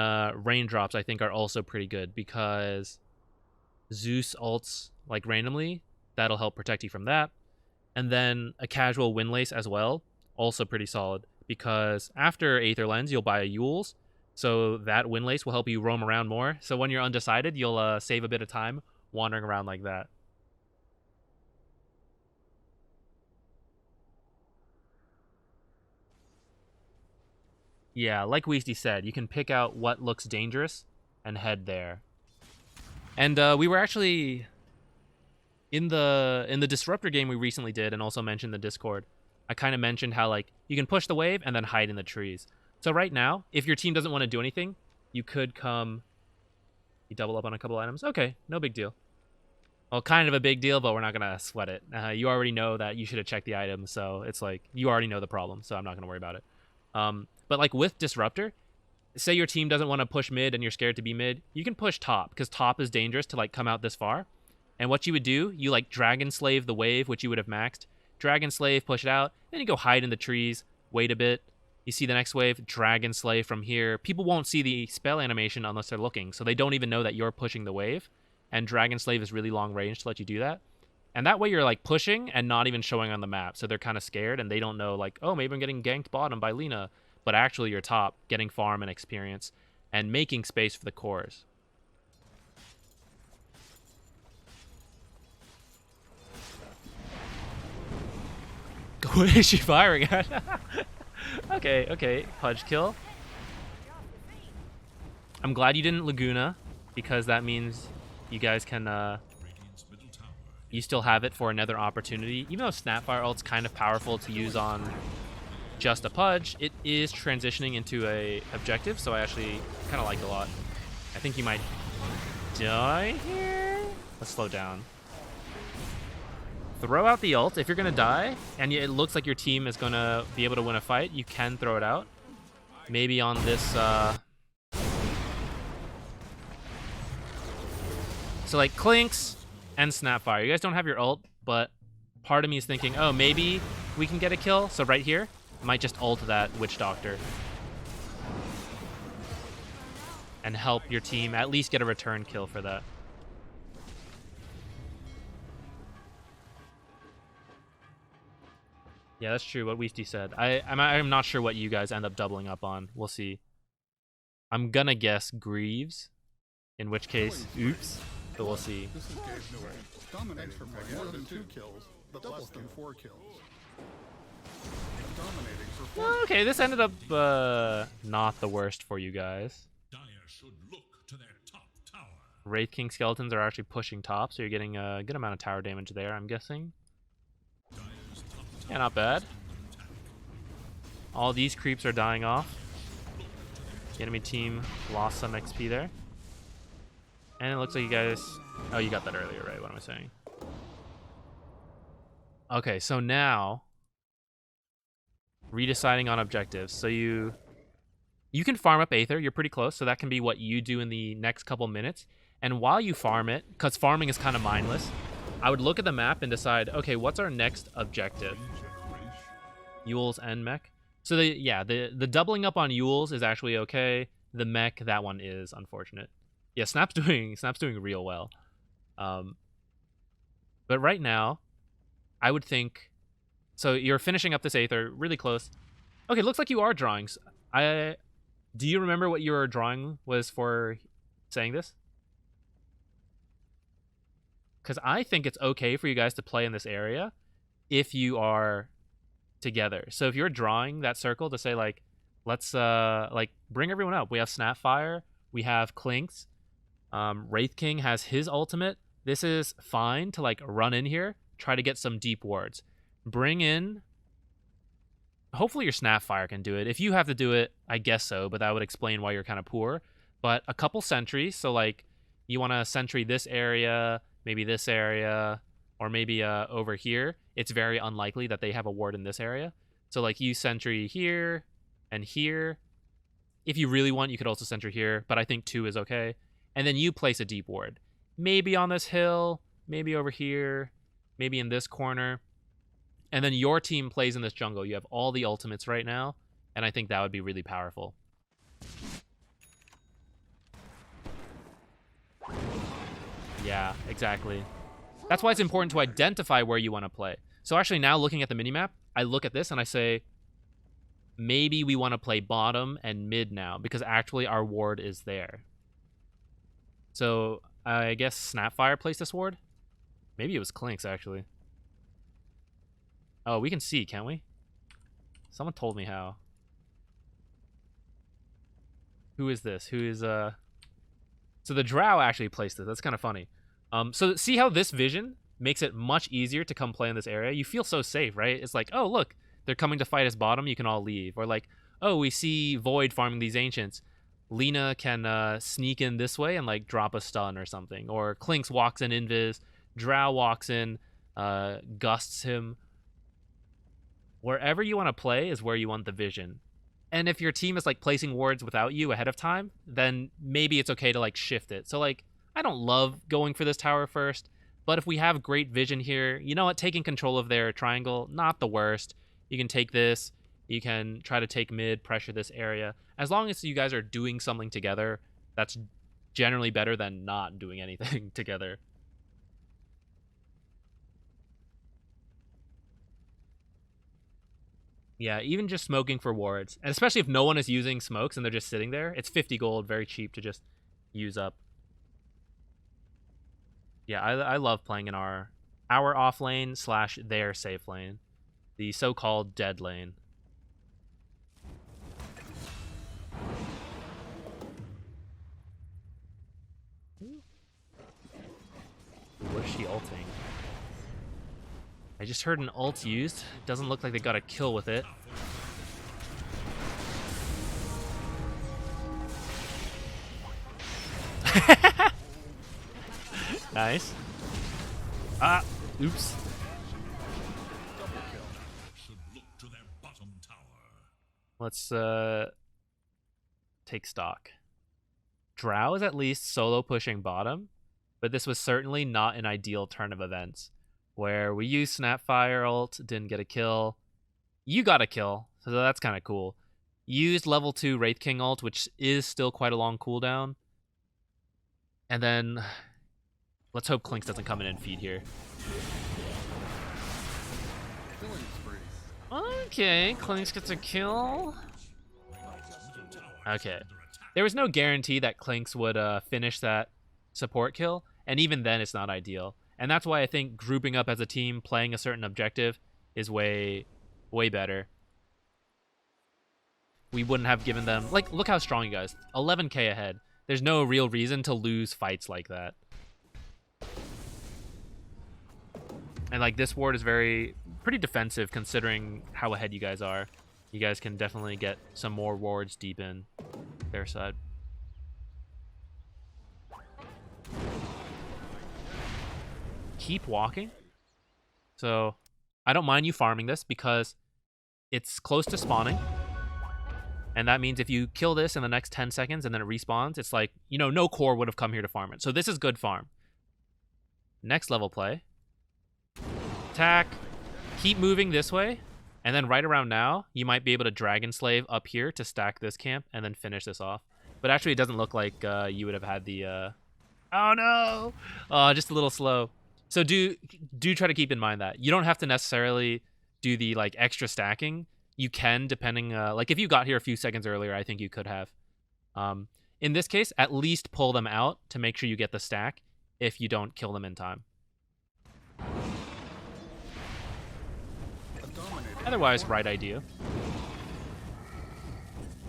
raindrops I think are also pretty good because Zeus ults like randomly. That'll help protect you from that. And then a casual Windlace as well, also pretty solid because after Aether Lens you'll buy a Yule's. So that Windlace will help you roam around more. So when you're undecided, you'll save a bit of time wandering around like that. Yeah, like Weasty said, you can pick out what looks dangerous and head there. And we were actually in the Disruptor game we recently did, and also mentioned the Discord. I kind of mentioned how like you can push the wave and then hide in the trees. So right now, if your team doesn't want to do anything, you could come... You double up on a couple items? Okay, no big deal. Well, kind of a big deal, but we're not going to sweat it. You already know that you should have checked the items, so it's like, you already know the problem, so I'm not going to worry about it. But like with Disruptor, say your team doesn't want to push mid and you're scared to be mid, you can push top, because top is dangerous to like come out this far. And what you would do, you like Dragon Slave the wave, which you would have maxed. Dragon Slave, push it out, then you go hide in the trees, wait a bit. You see the next wave, Dragon Slay from here. People won't see the spell animation unless they're looking, so they don't even know that you're pushing the wave. And Dragon Slave is really long range to let you do that. And that way you're like pushing and not even showing on the map, so they're kind of scared and they don't know like, oh, maybe I'm getting ganked bottom by Lina. But actually you're top, getting farm and experience, and making space for the cores. What is she firing at? Okay, Pudge kill. I'm glad you didn't Laguna, because that means you guys can, you still have it for another opportunity. Even though Snapfire ult's kind of powerful to use on just a Pudge, it is transitioning into a objective, so I actually kind of like it a lot. I think you might die here. Let's slow down. Throw out the ult. If you're going to die, and it looks like your team is going to be able to win a fight, you can throw it out. Maybe on this... So, like, Clinks and Snapfire. You guys don't have your ult, but part of me is thinking, oh, maybe we can get a kill. So right here, I might just ult that Witch Doctor. And help your team at least get a return kill for that. Yeah, that's true. What Weefty said. I'm not sure what you guys end up doubling up on. We'll see. I'm gonna guess Greaves, in which case, oops. But we'll see. This is Gabe Newell. Dominating by more than 2 kills, but less than 4 kills. Dominating performance. Okay, this ended up not the worst for you guys. Dire should look to their top tower. Wraith King skeletons are actually pushing top, so you're getting a good amount of tower damage there, I'm guessing. Dire's top tower Yeah, not bad. is under attack. All these creeps are dying off. The enemy team lost some XP there. And it looks like you guys... Oh, you got that earlier, right? What am I saying? Okay, so now... redeciding on objectives. So you can farm up Aether. You're pretty close, so that can be what you do in the next couple minutes. And while you farm it, because farming is kind of mindless, I would look at the map and decide, okay, what's our next objective? Yules and mech. So the doubling up on Yules is actually okay. The mech, that one is unfortunate. Yeah, Snap's doing real well. But right now, I would think. So you're finishing up this Aether, really close. Okay, looks like you are drawing. Do you remember what your drawing was for saying this? Because I think it's okay for you guys to play in this area if you are together. So if you're drawing that circle to say like, let's like bring everyone up. We have Snapfire, we have Clinks, Wraith King has his ultimate. This is fine to like run in here, try to get some deep wards. Bring in. Hopefully your Snapfire can do it. If you have to do it, I guess so, but that would explain why you're kind of poor. But a couple sentries, so like you want to sentry this area, maybe this area, or maybe over here. It's very unlikely that they have a ward in this area. So like you sentry here and here. If you really want, you could also sentry here, but I think 2 is okay. And then you place a deep ward. Maybe on this hill, maybe over here, maybe in this corner. And then your team plays in this jungle. You have all the ultimates right now, and I think that would be really powerful. Yeah, exactly. That's why it's important to identify where you want to play. So actually now looking at the minimap, I look at this and I say, maybe we want to play bottom and mid now, because actually our ward is there. So I guess Snapfire placed this ward? Maybe it was Clinks, actually. Oh, we can see, can't we? Someone told me how. Who is this? Who is, So the Drow actually placed this. That's kind of funny. So see how this vision makes it much easier to come play in this area? You feel so safe, right? It's like, oh, look, they're coming to fight us bottom. You can all leave. Or like, oh, we see Void farming these Ancients. Lina can sneak in this way and like drop a stun or something. Or Clinks walks in invis. Drow walks in, gusts him. Wherever you want to play is where you want the vision. And if your team is like placing wards without you ahead of time, then maybe it's okay to like shift it. So like, I don't love going for this tower first, but if we have great vision here, you know what? Taking control of their triangle, not the worst. You can take this. You can try to take mid, pressure this area. As long as you guys are doing something together, that's generally better than not doing anything together. Yeah, even just smoking for wards, and especially if no one is using smokes and they're just sitting there, it's 50 gold, very cheap to just use up. Yeah, I love playing in our off lane / their safe lane, the so-called dead lane. What is she ulting? I just heard an ult used. Doesn't look like they got a kill with it. Nice. Ah, oops. Should look to their bottom tower. Let's take stock. Drow is at least solo pushing bottom, but this was certainly not an ideal turn of events. Where we used Snapfire ult, didn't get a kill. You got a kill, so that's kind of cool. Used level 2 Wraith King ult, which is still quite a long cooldown. And then, let's hope Clinks doesn't come in and feed here. Killing spree. Okay, Clinks gets a kill. Okay. There was no guarantee that Clinks would finish that support kill, and even then it's not ideal. And that's why I think grouping up as a team, playing a certain objective, is way better. We wouldn't have given them... Like, look how strong you guys. 11k ahead. There's no real reason to lose fights like that. And, like, this ward is pretty defensive considering how ahead you guys are. You guys can definitely get some more wards deep in their side. Keep walking. So, I don't mind you farming this because it's close to spawning. And that means if you kill this in the next 10 seconds and then it respawns, it's like, you know, no core would have come here to farm it. So this is good farm. Next level play. Attack. Keep moving this way. And then right around now, you might be able to Dragon Slave up here to stack this camp and then finish this off. But actually, it doesn't look like you would have had the... Oh, no! Just a little slow. So do try to keep in mind that. You don't have to necessarily do the like extra stacking. You can, depending... like, if you got here a few seconds earlier, I think you could have. In this case, at least pull them out to make sure you get the stack if you don't kill them in time. Otherwise, right idea.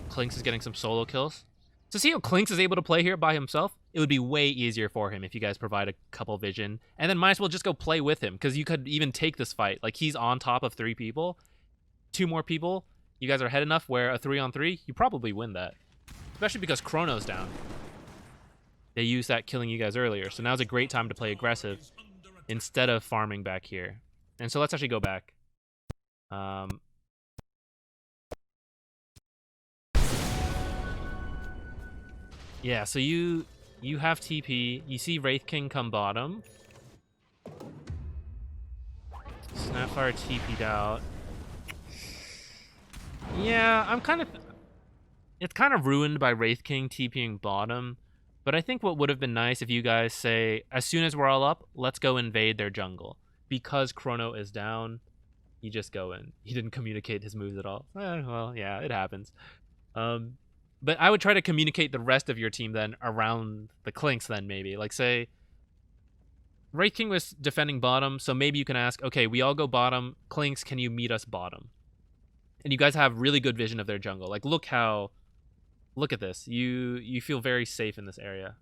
Clinks is getting some solo kills. So see how Clinks is able to play here by himself? It would be way easier for him if you guys provide a couple vision. And then might as well just go play with him, because you could even take this fight. Like, he's on top of 3 people. 2 more people. You guys are ahead enough where a 3-on-3, you probably win that. Especially because Chrono's down. They used that killing you guys earlier. So now's a great time to play aggressive instead of farming back here. And so let's actually go back. Yeah, so you have TP. You see Wraith King come bottom. Snapfire TP'd out. Yeah, it's kind of ruined by Wraith King TPing bottom. But I think what would have been nice if you guys say, as soon as we're all up, let's go invade their jungle. Because Chrono is down, you just go in. He didn't communicate his moves at all. Well, yeah, it happens. But I would try to communicate the rest of your team then around the Clinks then maybe. Like, say, Wraith King was defending bottom, so maybe you can ask, okay, we all go bottom. Clinks, can you meet us bottom? And you guys have really good vision of their jungle. Like, look at this. You feel very safe in this area.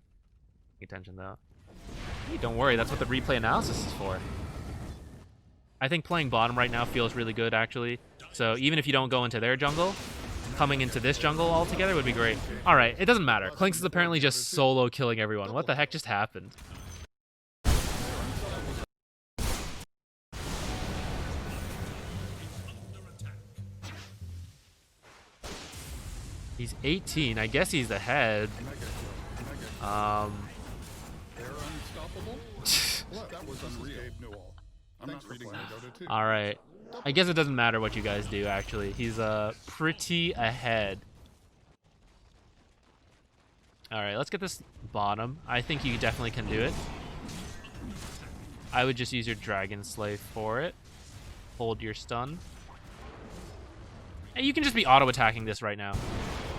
Pay attention, though. Hey, don't worry, that's what the replay analysis is for. I think playing bottom right now feels really good, actually. So even if you don't go into their jungle, coming into this jungle altogether would be great. All right, it doesn't matter. Clinks is apparently just solo killing everyone. What the heck just happened? He's 18. I guess he's the head. They're unstoppable? Well, that was unreal. I'm not reading my Dota 2. All right. I guess it doesn't matter what you guys do, actually. He's pretty ahead. All right, let's get this bottom. I think you definitely can do it. I would just use your Dragon Slave for it. Hold your stun. And you can just be auto-attacking this right now.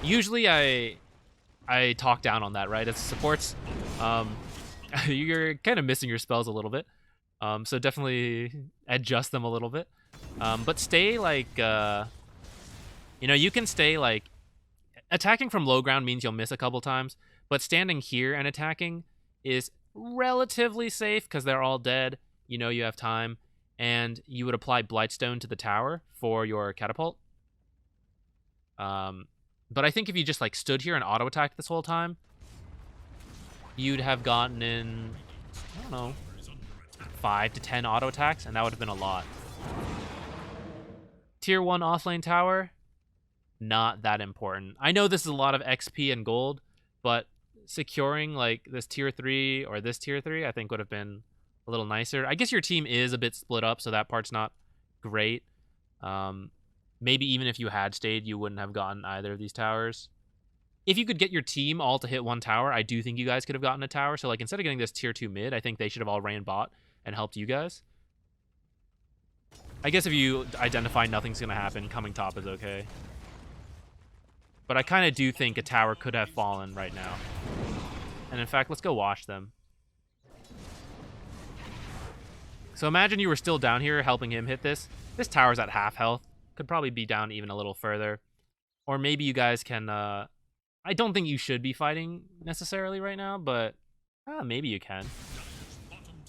Usually I talk down on that, right? As supports, you're kind of missing your spells a little bit. So definitely adjust them a little bit. But stay like, you can stay like, attacking from low ground means you'll miss a couple times, but standing here and attacking is relatively safe because they're all dead. You have time, and you would apply Blightstone to the tower for your catapult. But I think if you just like stood here and auto attacked this whole time, you'd have gotten in, I don't know, 5 to 10 auto attacks, and that would have been a lot. Tier 1 offlane tower, not that important. I know this is a lot of XP and gold, but securing like this tier 3 or this tier 3, I think would have been a little nicer. I guess your team is a bit split up, so that part's not great. Maybe even if you had stayed, you wouldn't have gotten either of these towers. If you could get your team all to hit 1 tower, I do think you guys could have gotten a tower. So like instead of getting this tier 2 mid, I think they should have all ran bot and helped you guys. I guess if you identify nothing's gonna happen, coming top is okay. But I kind of do think a tower could have fallen right now. And in fact, let's go watch them. So imagine you were still down here helping him hit this. This tower's at half health. Could probably be down even a little further. Or maybe you guys can... I don't think you should be fighting necessarily right now, but maybe you can.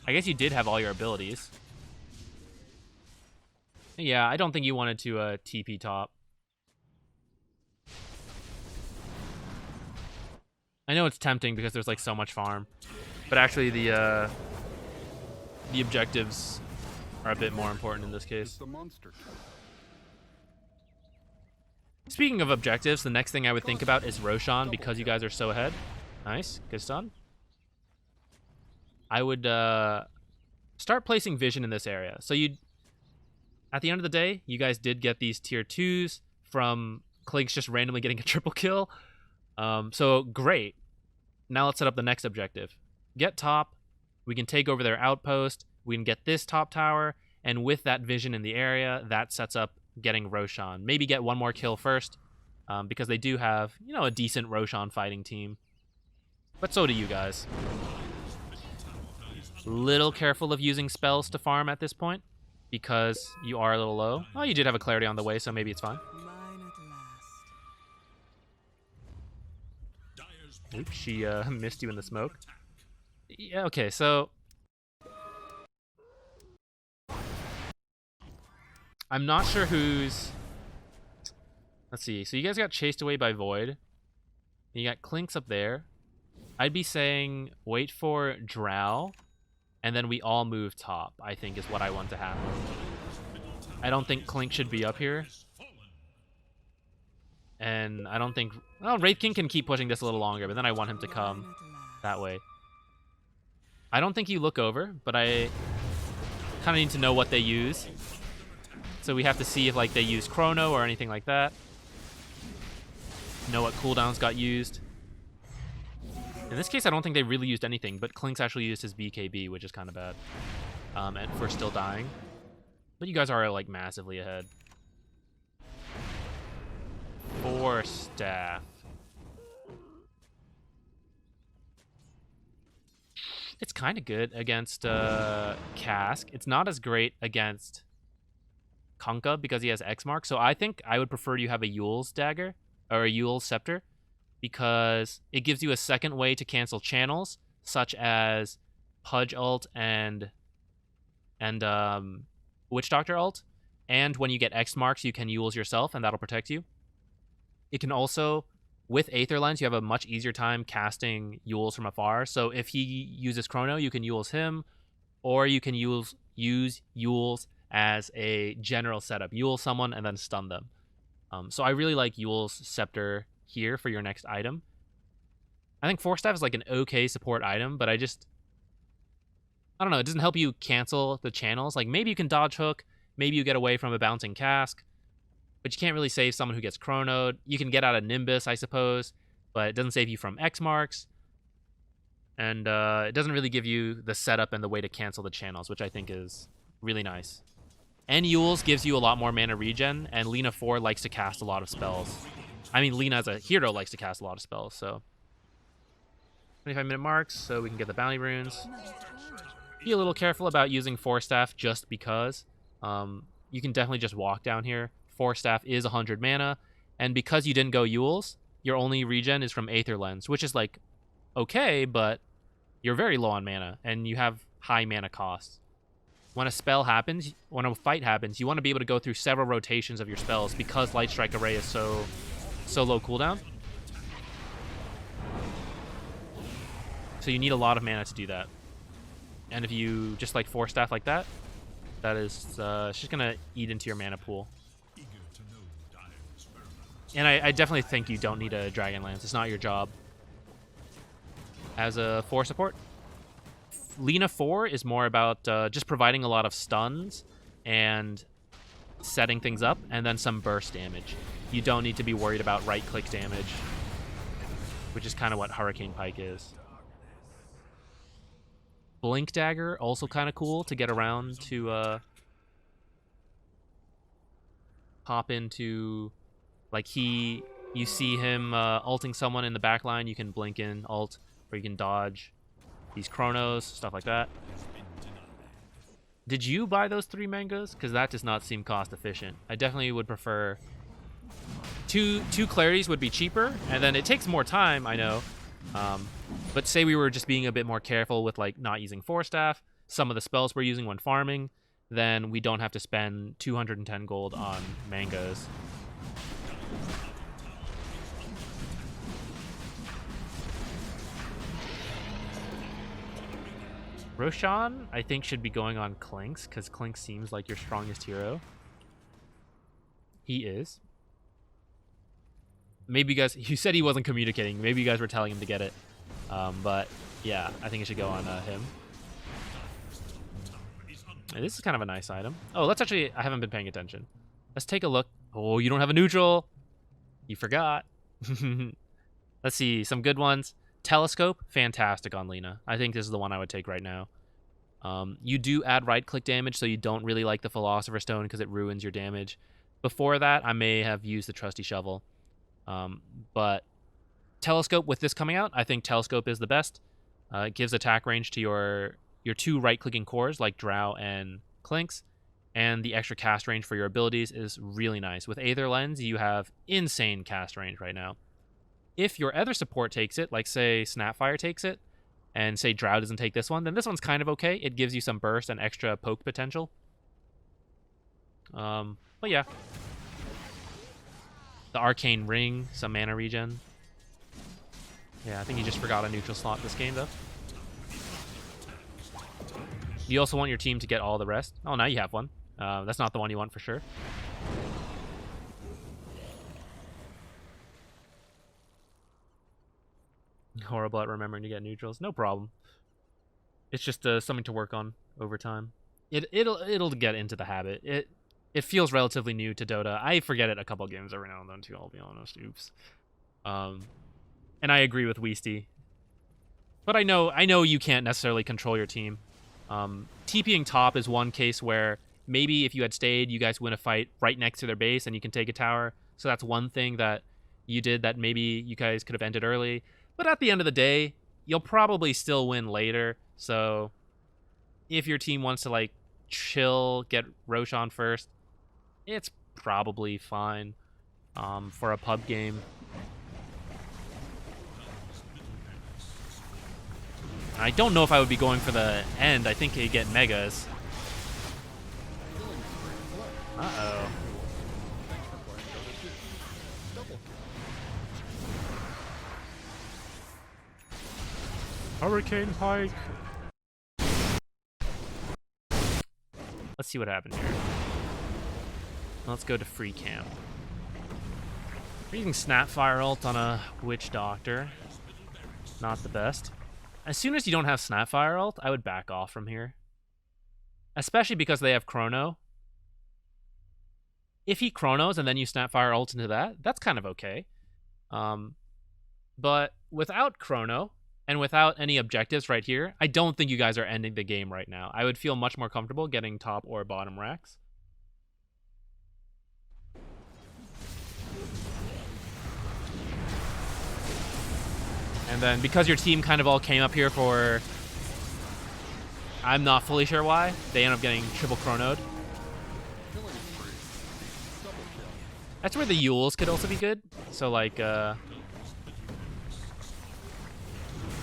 I guess you did have all your abilities. Yeah, I don't think you wanted to TP top. I know it's tempting because there's like so much farm, but actually the objectives are a bit more important in this case. The monster. Speaking of objectives, the next thing I would think about is Roshan because you guys are so ahead. Nice, good stun. I would start placing vision in this area. So at the end of the day, you guys did get these tier 2s from Klink's just randomly getting a triple kill. So great. Now let's set up the next objective. Get top. We can take over their outpost. We can get this top tower. And with that vision in the area, that sets up getting Roshan. Maybe get one more kill first, because they do have, you know, a decent Roshan fighting team. But so do you guys. Little careful of using spells to farm at this point, because you are a little low. Oh, you did have a clarity on the way, so maybe it's fine. Oops, she missed you in the smoke. Yeah, okay, so... I'm not sure who's... Let's see. So you guys got chased away by Void. You got Klink's up there. I'd be saying wait for Drow, and then we all move top, I think is what I want to happen. I don't think Klink should be up here. And I don't think... Well, Wraith King can keep pushing this a little longer, but then I want him to come that way. I don't think you look over, but I kind of need to know what they use. So we have to see if like they use Chrono or anything like that. Know what cooldowns got used. In this case, I don't think they really used anything, but Klink's actually used his BKB, which is kind of bad. And for still dying. But you guys are like massively ahead. 4 staff. It's kind of good against Cask. It's not as great against Kunkka because he has X mark. So I think I would prefer you have a Yule's dagger or a Yule's scepter because it gives you a second way to cancel channels such as Pudge ult and Witch Doctor ult. And when you get X marks, you can Yule's yourself and that'll protect you. It can also, with Aether Lens, you have a much easier time casting Yule's from afar. So if he uses Chrono, you can Yule's him, or you can use Yule's as a general setup. Yule someone and then stun them. So I really like Yule's Scepter here for your next item. I think Force Staff is like an okay support item, but I don't know, it doesn't help you cancel the channels. Like maybe you can dodge hook, maybe you get away from a bouncing cask, but you can't really save someone who gets chronoed. You can get out of Nimbus, I suppose, but it doesn't save you from X marks. And it doesn't really give you the setup and the way to cancel the channels, which I think is really nice. And Yule's gives you a lot more mana regen, and Lina 4 likes to cast a lot of spells. I mean, Lina as a hero likes to cast a lot of spells, so... 25-minute marks, so we can get the bounty runes. Be a little careful about using Force Staff just because. You can definitely just walk down here. Force Staff is 100 mana, and because you didn't go Yule's, your only regen is from Aether Lens, which is like okay, but you're very low on mana, and you have high mana costs. When a spell happens, when a fight happens, you want to be able to go through several rotations of your spells because Light Strike Array is so low cooldown. So you need a lot of mana to do that. And if you just like Force Staff like that, that is it's just gonna eat into your mana pool. And I definitely think you don't need a Dragon Lance. It's not your job. As a 4 support, Lina 4 is more about just providing a lot of stuns and setting things up, and then some burst damage. You don't need to be worried about right-click damage, which is kind of what Hurricane Pike is. Blink Dagger, also kind of cool to get around to hop into, like, you see him ulting someone in the back line, you can blink in, ult, or you can dodge these chronos, stuff like that. Did you buy those 3 mangoes? Because that does not seem cost efficient. I definitely would prefer two clarities would be cheaper, and then it takes more time, I know. But say we were just being a bit more careful with like not using Force Staff, some of the spells we're using when farming, then we don't have to spend 210 gold on mangoes. Roshan, I think, should be going on Clinks, because Clinks seems like your strongest hero. He is. Maybe you guys... You said he wasn't communicating. Maybe you guys were telling him to get it. But, yeah, I think it should go on him. And this is kind of a nice item. Oh, let's actually... I haven't been paying attention. Let's take a look. Oh, you don't have a neutral. You forgot. Let's see. Some good ones. Telescope, fantastic on Lina. I think this is the one I would take right now. You do add right-click damage, so you don't really like the Philosopher's Stone because it ruins your damage. Before that, I may have used the Trusty Shovel. But Telescope, with this coming out, I think Telescope is the best. It gives attack range to your 2 right-clicking cores, like Drow and Clinks, and the extra cast range for your abilities is really nice. With Aether Lens, you have insane cast range right now. If your other support takes it, like say Snapfire takes it, and say Drow doesn't take this one, then this one's kind of okay. It gives you some burst and extra poke potential. But yeah. The Arcane Ring, some mana regen. Yeah, I think you just forgot a neutral slot this game, though. You also want your team to get all the rest. Oh, now you have one. That's not the one you want for sure. Horrible at remembering to get neutrals. No problem. It's just something to work on over time. It'll get into the habit. It feels relatively new to Dota. I forget it a couple games every now and then too, I'll be honest. Oops. And I agree with Weasty. But I know you can't necessarily control your team. TPing top is one case where maybe if you had stayed, you guys win a fight right next to their base and you can take a tower. So that's one thing that you did that maybe you guys could have ended early. But at the end of the day, you'll probably still win later. So if your team wants to like chill, get Roshan first, it's probably fine for a pub game. I don't know if I would be going for the end. I think you get megas. Uh-oh. Hurricane Pike. Let's see what happened here. Let's go to free camp. We're using Snapfire ult on a Witch Doctor. Not the best. As soon as you don't have Snapfire ult, I would back off from here. Especially because they have Chrono. If he Chronos and then you Snapfire ult into that, that's kind of okay. But without Chrono, and without any objectives right here, I don't think you guys are ending the game right now. I would feel much more comfortable getting top or bottom racks. And then because your team kind of all came up here for... I'm not fully sure why. They end up getting triple chronoed. That's where the Yules could also be good. So like...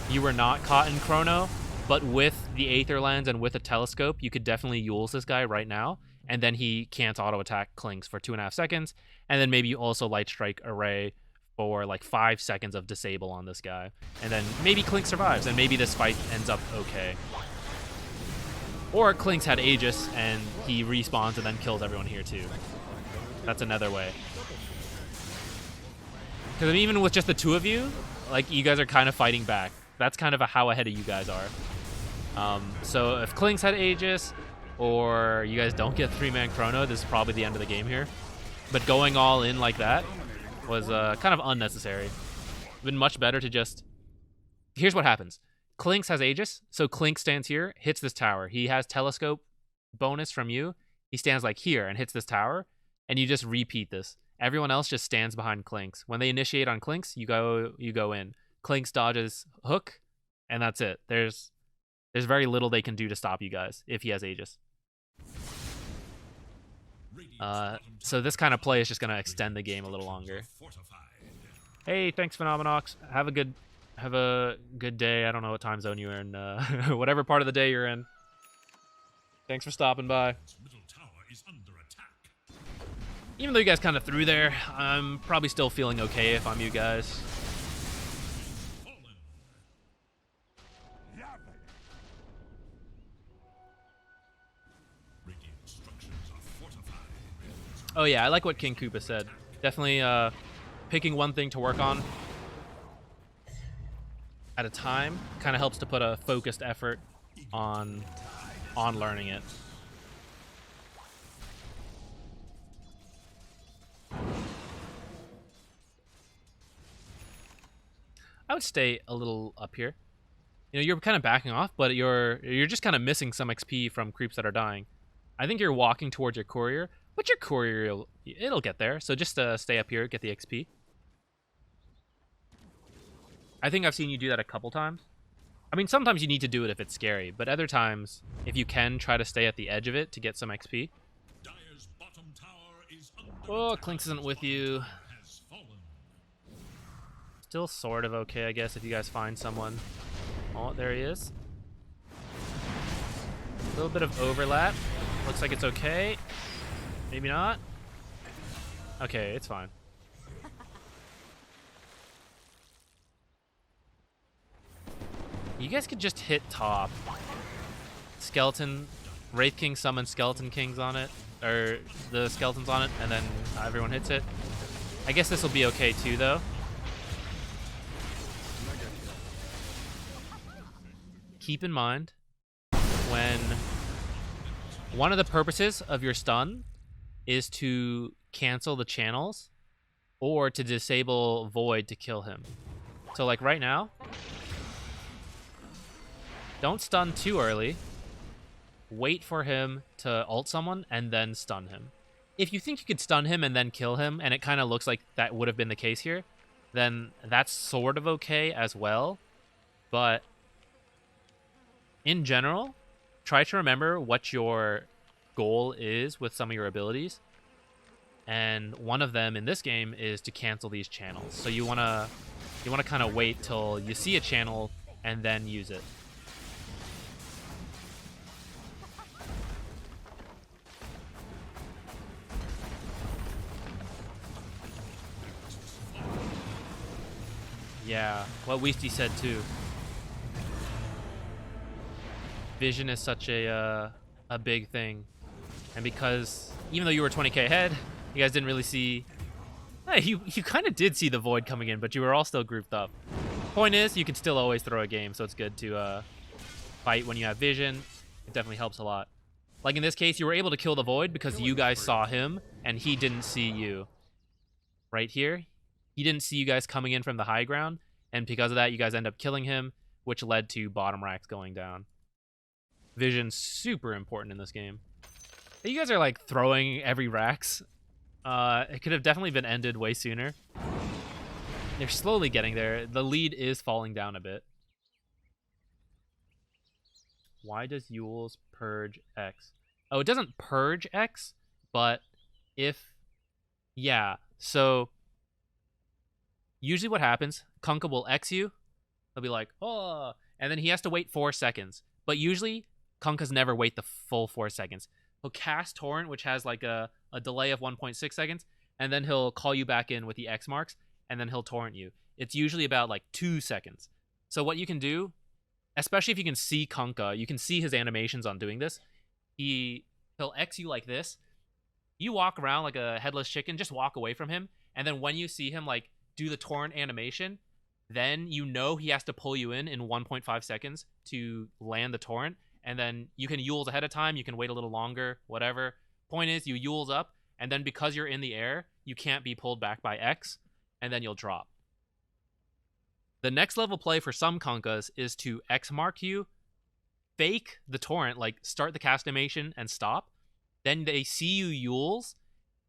you were not caught in chrono, but with the Aether Lens and with a telescope, you could definitely Yules this guy right now, and then he can't auto-attack Clinks for 2.5 seconds, and then maybe you also Light Strike Array for like 5 seconds of disable on this guy, and then maybe Clink survives, and maybe this fight ends up okay. Or Clinks had Aegis, and he respawns and then kills everyone here too. That's another way. Because even with just the 2 of you, like, you guys are kind of fighting back. That's kind of how ahead of you guys are. So if Clinks had Aegis, or you guys don't get 3-man chrono, this is probably the end of the game here. But going all in like that was kind of unnecessary. It's been much better to just... Here's what happens. Clinks has Aegis, so Clink stands here, hits this tower. He has telescope bonus from you. He stands like here and hits this tower. and you just repeat this. Everyone else just stands behind Clinks. When they initiate on Clinks, you go in. Clinks dodges hook, and that's it. There's very little they can do to stop you guys if he has Aegis. So this kind of play is just gonna extend the game a little longer. Hey, thanks, Phenomeноx. Have a good day. I don't know what time zone you're in. Whatever part of the day you're in. Thanks for stopping by. Middle tower is under attack. Even though you guys kind of threw there, I'm probably still feeling okay if I'm you guys. Fallen. Radiant structures are fortified. Oh yeah, I like what King Koopa said. Definitely picking one thing to work on at a time kind of helps to put a focused effort on learning it. I would stay a little up here. You know, you're kind of backing off, but you're just kind of missing some XP from creeps that are dying. I think you're walking towards your courier, but your courier, it'll get there. So just stay up here, get the XP. I think I've seen you do that a couple times. I mean, sometimes you need to do it if it's scary, but other times, if you can, try to stay at the edge of it to get some XP. Dire's bottom tower is under Oh, attack. Clinks isn't with you. Has fallen. Still sort of okay, I guess, if you guys find someone. Oh, there he is. A little bit of overlap. Looks like it's okay. Maybe not. Okay, it's fine. You guys could just hit top. Skeleton, Wraith King summons Skeleton Kings on it, or the skeletons on it, and then everyone hits it. I guess this will be okay too, though. Keep in mind, when one of the purposes of your stun is to cancel the channels or to disable Void to kill him. So like right now, don't stun too early. Wait for him to ult someone and then stun him. If you think you could stun him and then kill him, and it kind of looks like that would have been the case here, then that's sort of okay as well. But in general, try to remember what your goal is with some of your abilities. And one of them in this game is to cancel these channels. So you wanna kind of wait till you see a channel and then use it. Yeah, what Weesty said too. Vision is such a big thing, and because even though you were 20k ahead, you guys didn't really see. Hey, you kind of did see the Void coming in, but you were all still grouped up. Point is, you can still always throw a game, so it's good to fight when you have vision. It definitely helps a lot. Like in this case, you were able to kill the Void because you guys saw him and he didn't see you. Right here, he didn't see you guys coming in from the high ground, and because of that, you guys end up killing him, which led to bottom racks going down. Vision's super important in this game. You guys are like throwing every racks. It could have definitely been ended way sooner. They're slowly getting there. The lead is falling down a bit. Why does Yule's purge X? Oh, it doesn't purge X, but if... Yeah, so... Usually what happens, Kunkka will X you. He'll be like, oh, and then he has to wait 4 seconds. But usually, Kunkkas never wait the full 4 seconds. He'll cast Torrent, which has like a delay of 1.6 seconds, and then he'll call you back in with the X marks, and then he'll Torrent you. It's usually about like 2 seconds. So what you can do, especially if you can see Kunkka, you can see his animations on doing this. He'll X you like this. You walk around like a headless chicken, just walk away from him, and then when you see him like do the Torrent animation, then you know he has to pull you in 1.5 seconds to land the Torrent, and then you can Yules ahead of time, you can wait a little longer, whatever. Point is, you Yules up, and then because you're in the air, you can't be pulled back by X, and then you'll drop. The next level play for some Kunkkas is to X mark you, fake the Torrent, like start the cast animation and stop, then they see you Yules,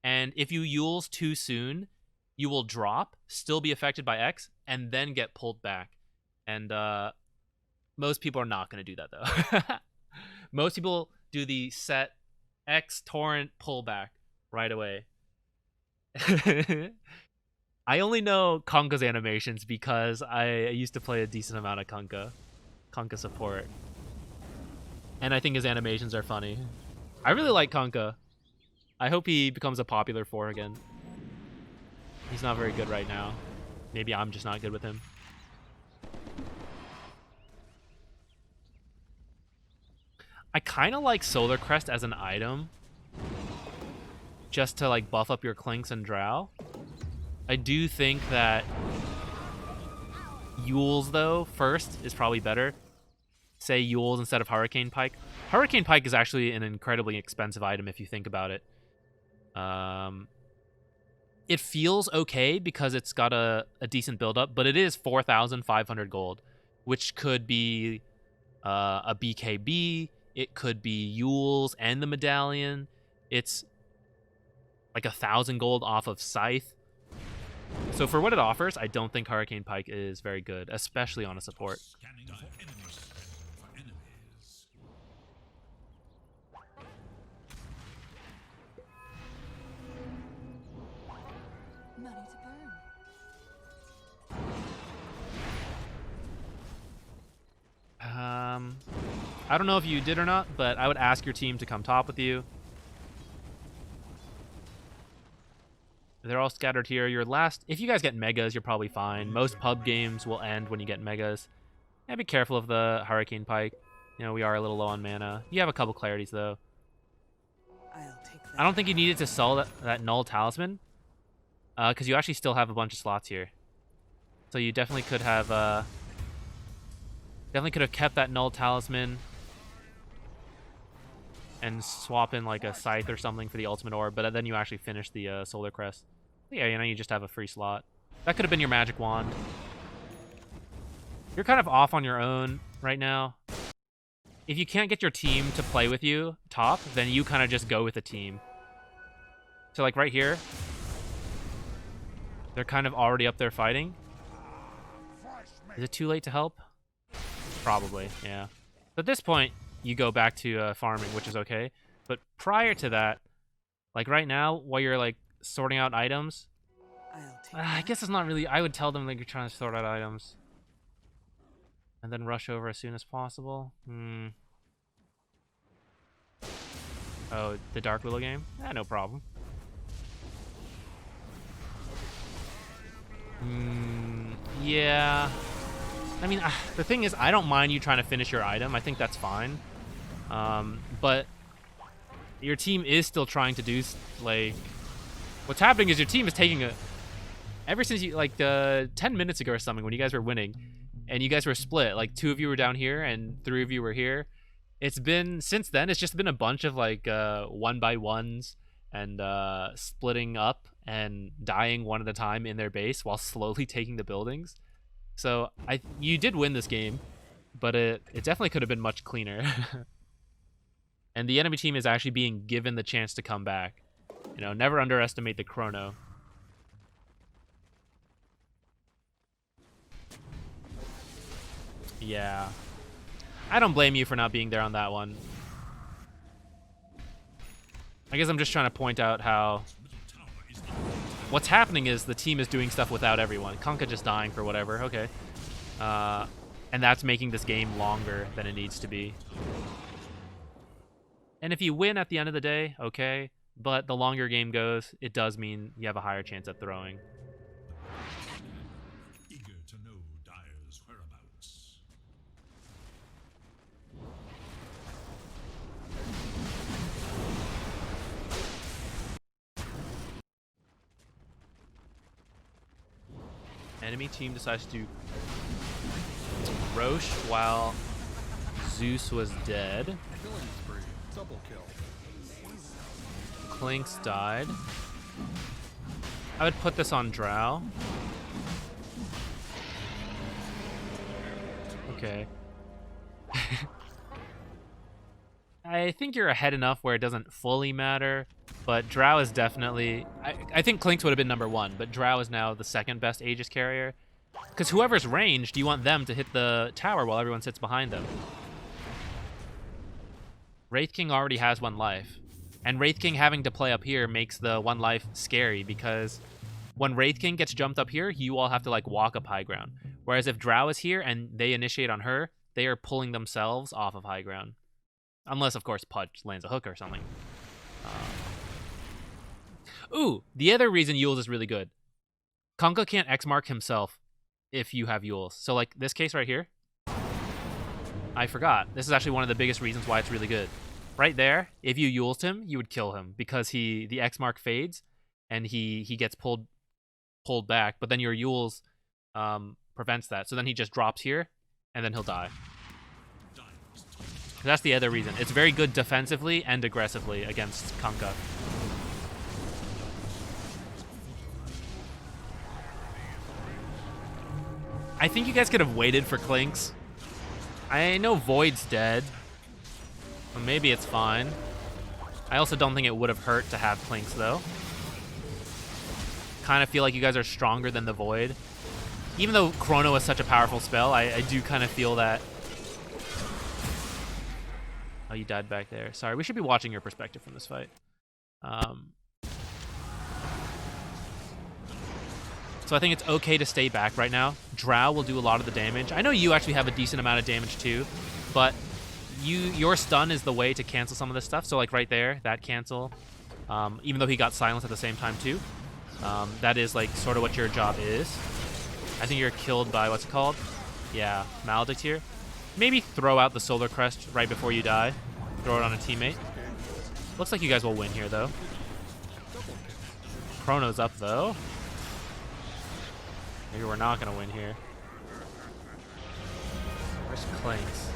And if you Yules too soon, you will drop, still be affected by X, and then get pulled back. And most people are not going to do that, though. Most people do the set X torrent pullback right away. I only know Konka's animations because I used to play a decent amount of Konka support. And I think his animations are funny. I really like Konka. I hope he becomes a popular 4 again. He's not very good right now. Maybe I'm just not good with him. I kind of like Solar Crest as an item. Just to like buff up your Clinks and Drow. I do think that Yules, though, first is probably better. Say Yules instead of Hurricane Pike. Hurricane Pike is actually an incredibly expensive item if you think about it. It feels okay because it's got a decent build-up, but it is 4,500 gold, which could be a BKB. It could be Yules and the Medallion. It's like 1,000 gold off of Scythe. So for what it offers, I don't think Hurricane Pike is very good, especially on a support. Scanning for enemies. For enemies. Money to burn. I don't know if you did or not, but I would ask your team to come top with you. They're all scattered here. Your last... If you guys get megas, you're probably fine. Most pub games will end when you get megas. Yeah, be careful of the Hurricane Pike. You know, we are a little low on mana. You have a couple clarities, though. I'll take that. I don't think you needed to sell that Null Talisman. Because you actually still have a bunch of slots here. So you definitely could have... definitely could have kept that Null Talisman. And swap in like a Scythe or something for the Ultimate Orb. But then you actually finish the Solar Crest. Yeah, you know, you just have a free slot. That could have been your Magic Wand. You're kind of off on your own right now. If you can't get your team to play with you top, then you kind of just go with the team. So like right here, they're kind of already up there fighting. Is it too late to help? Probably, yeah. At this point, you go back to farming, which is okay. But prior to that, like right now, while you're like sorting out items, I'll take I that. guess it's not really... I would tell them like you're trying to sort out items. And then rush over as soon as possible. Oh, the Dark Willow game? No problem. Yeah. I mean, the thing is, I don't mind you trying to finish your item. I think that's fine. But your team is still trying to do, like... What's happening is your team is taking a... Ever since you, like, 10 minutes ago or something, when you guys were winning, and you guys were split, like, 2 of you were down here, and 3 of you were here. It's been, since then, it's just been a bunch of, like, 1-by-1s, and splitting up, and dying one at a time in their base, while slowly taking the buildings. So, you did win this game, but it definitely could have been much cleaner. And the enemy team is actually being given the chance to come back. You know, never underestimate the chrono. Yeah. I don't blame you for not being there on that one. I guess I'm just trying to point out how... What's happening is the team is doing stuff without everyone. Konka just dying for whatever. Okay. And that's making this game longer than it needs to be. And if you win at the end of the day, okay. But the longer your game goes, it does mean you have a higher chance at throwing. Eager to know Dire's whereabouts. Enemy team decides to Roche while Zeus was dead. Killing spree. Double kill. Clinks died. I would put this on Drow. Okay. I think you're ahead enough where it doesn't fully matter, But Drow is definitely... I think Clinks would have been #1, but Drow is now the second best Aegis carrier. Because whoever's ranged, you want them to hit the tower while everyone sits behind them. Wraith King already has 1 life. And Wraith King having to play up here makes the 1 life scary, because when Wraith King gets jumped up here, you all have to like walk up high ground. Whereas if Drow is here and they initiate on her, they are pulling themselves off of high ground. Unless, of course, Pudge lands a hook or something. Ooh, the other reason Yules is really good. Kunkka can't X-mark himself if you have Yules. So, like, this case right here, I forgot. This is actually one of the biggest reasons why it's really good. Right there, if you Yulesed him, you would kill him because the X-mark fades and he gets pulled back, but then your Yules prevents that. So then he just drops here, and then he'll die. That's the other reason. It's very good defensively and aggressively against Kunkka. I think you guys could have waited for Clinks. I know Void's dead. But maybe it's fine. I also don't think it would have hurt to have Clinks, though. Kind of feel like you guys are stronger than the Void. Even though Chrono is such a powerful spell, I do kind of feel that... Oh, you died back there. Sorry, we should be watching your perspective from this fight. So I think it's okay to stay back right now. Drow will do a lot of the damage. I know you actually have a decent amount of damage too, but your stun is the way to cancel some of this stuff. So like right there, that cancel, even though he got silenced at the same time too, that is like sort of what your job is. I think you're killed by, what's it called? Yeah, Maledict here. Maybe throw out the Solar Crest right before you die. Throw it on a teammate. Looks like you guys will win here though. Chrono's up though. Maybe we're not gonna win here. Where's Clinks?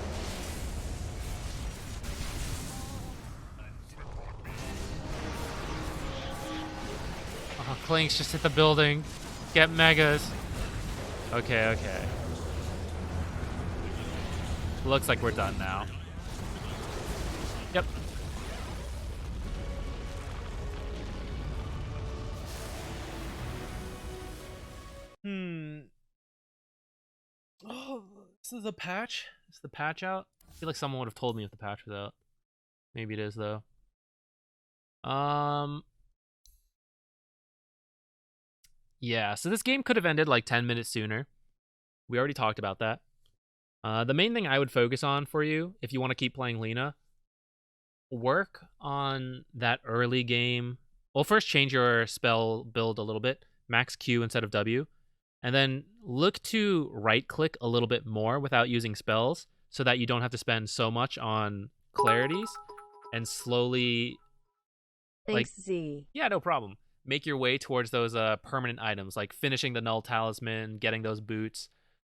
Oh, Clinks just hit the building. Get megas. Okay, okay. Looks like we're done now. Yep. Oh, this is a patch? Is the patch out? I feel like someone would have told me if the patch was out. Maybe it is, though. Yeah, so this game could have ended like 10 minutes sooner. We already talked about that. The main thing I would focus on for you, if you want to keep playing Lina, work on that early game. Well, first change your spell build a little bit. Max Q instead of W. And then look to right-click a little bit more without using spells so that you don't have to spend so much on clarities and slowly... Thanks, Z. Yeah, no problem. Make your way towards those permanent items, like finishing the Null Talisman, getting those boots,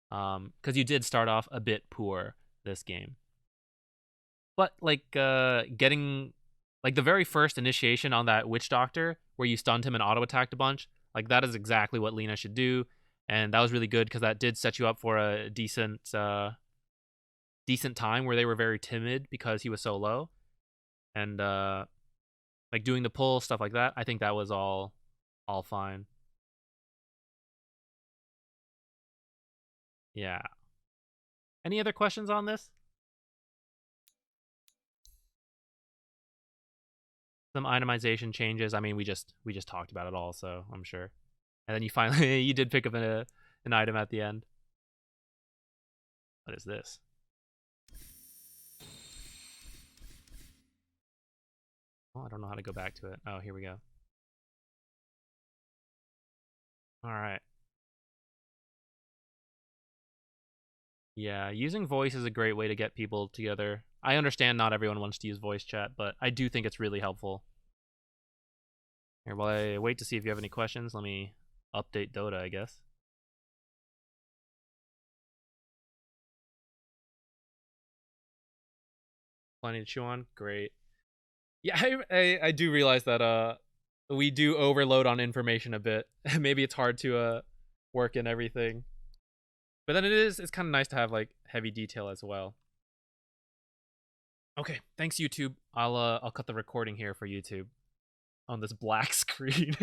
because you did start off a bit poor this game. But, like, getting... Like, the very first initiation on that Witch Doctor, where you stunned him and auto-attacked a bunch, like, that is exactly what Lina should do. And that was really good because that did set you up for a decent time where they were very timid because he was so low. And like doing the pull, stuff like that, I think that was all fine. Yeah. Any other questions on this? Some itemization changes. I mean, we just talked about it all, so I'm sure. And then you finally, you did pick up an item at the end. What is this? Oh, I don't know how to go back to it. Oh, here we go. All right. Yeah, using voice is a great way to get people together. I understand not everyone wants to use voice chat, but I do think it's really helpful. Here, while I wait to see if you have any questions, let me update Dota, I guess. Plenty to chew on? Great. Yeah, I do realize that we do overload on information a bit. Maybe it's hard to work in everything. But then it's kind of nice to have like heavy detail as well. Okay, thanks YouTube. I'll cut the recording here for YouTube. on this black screen.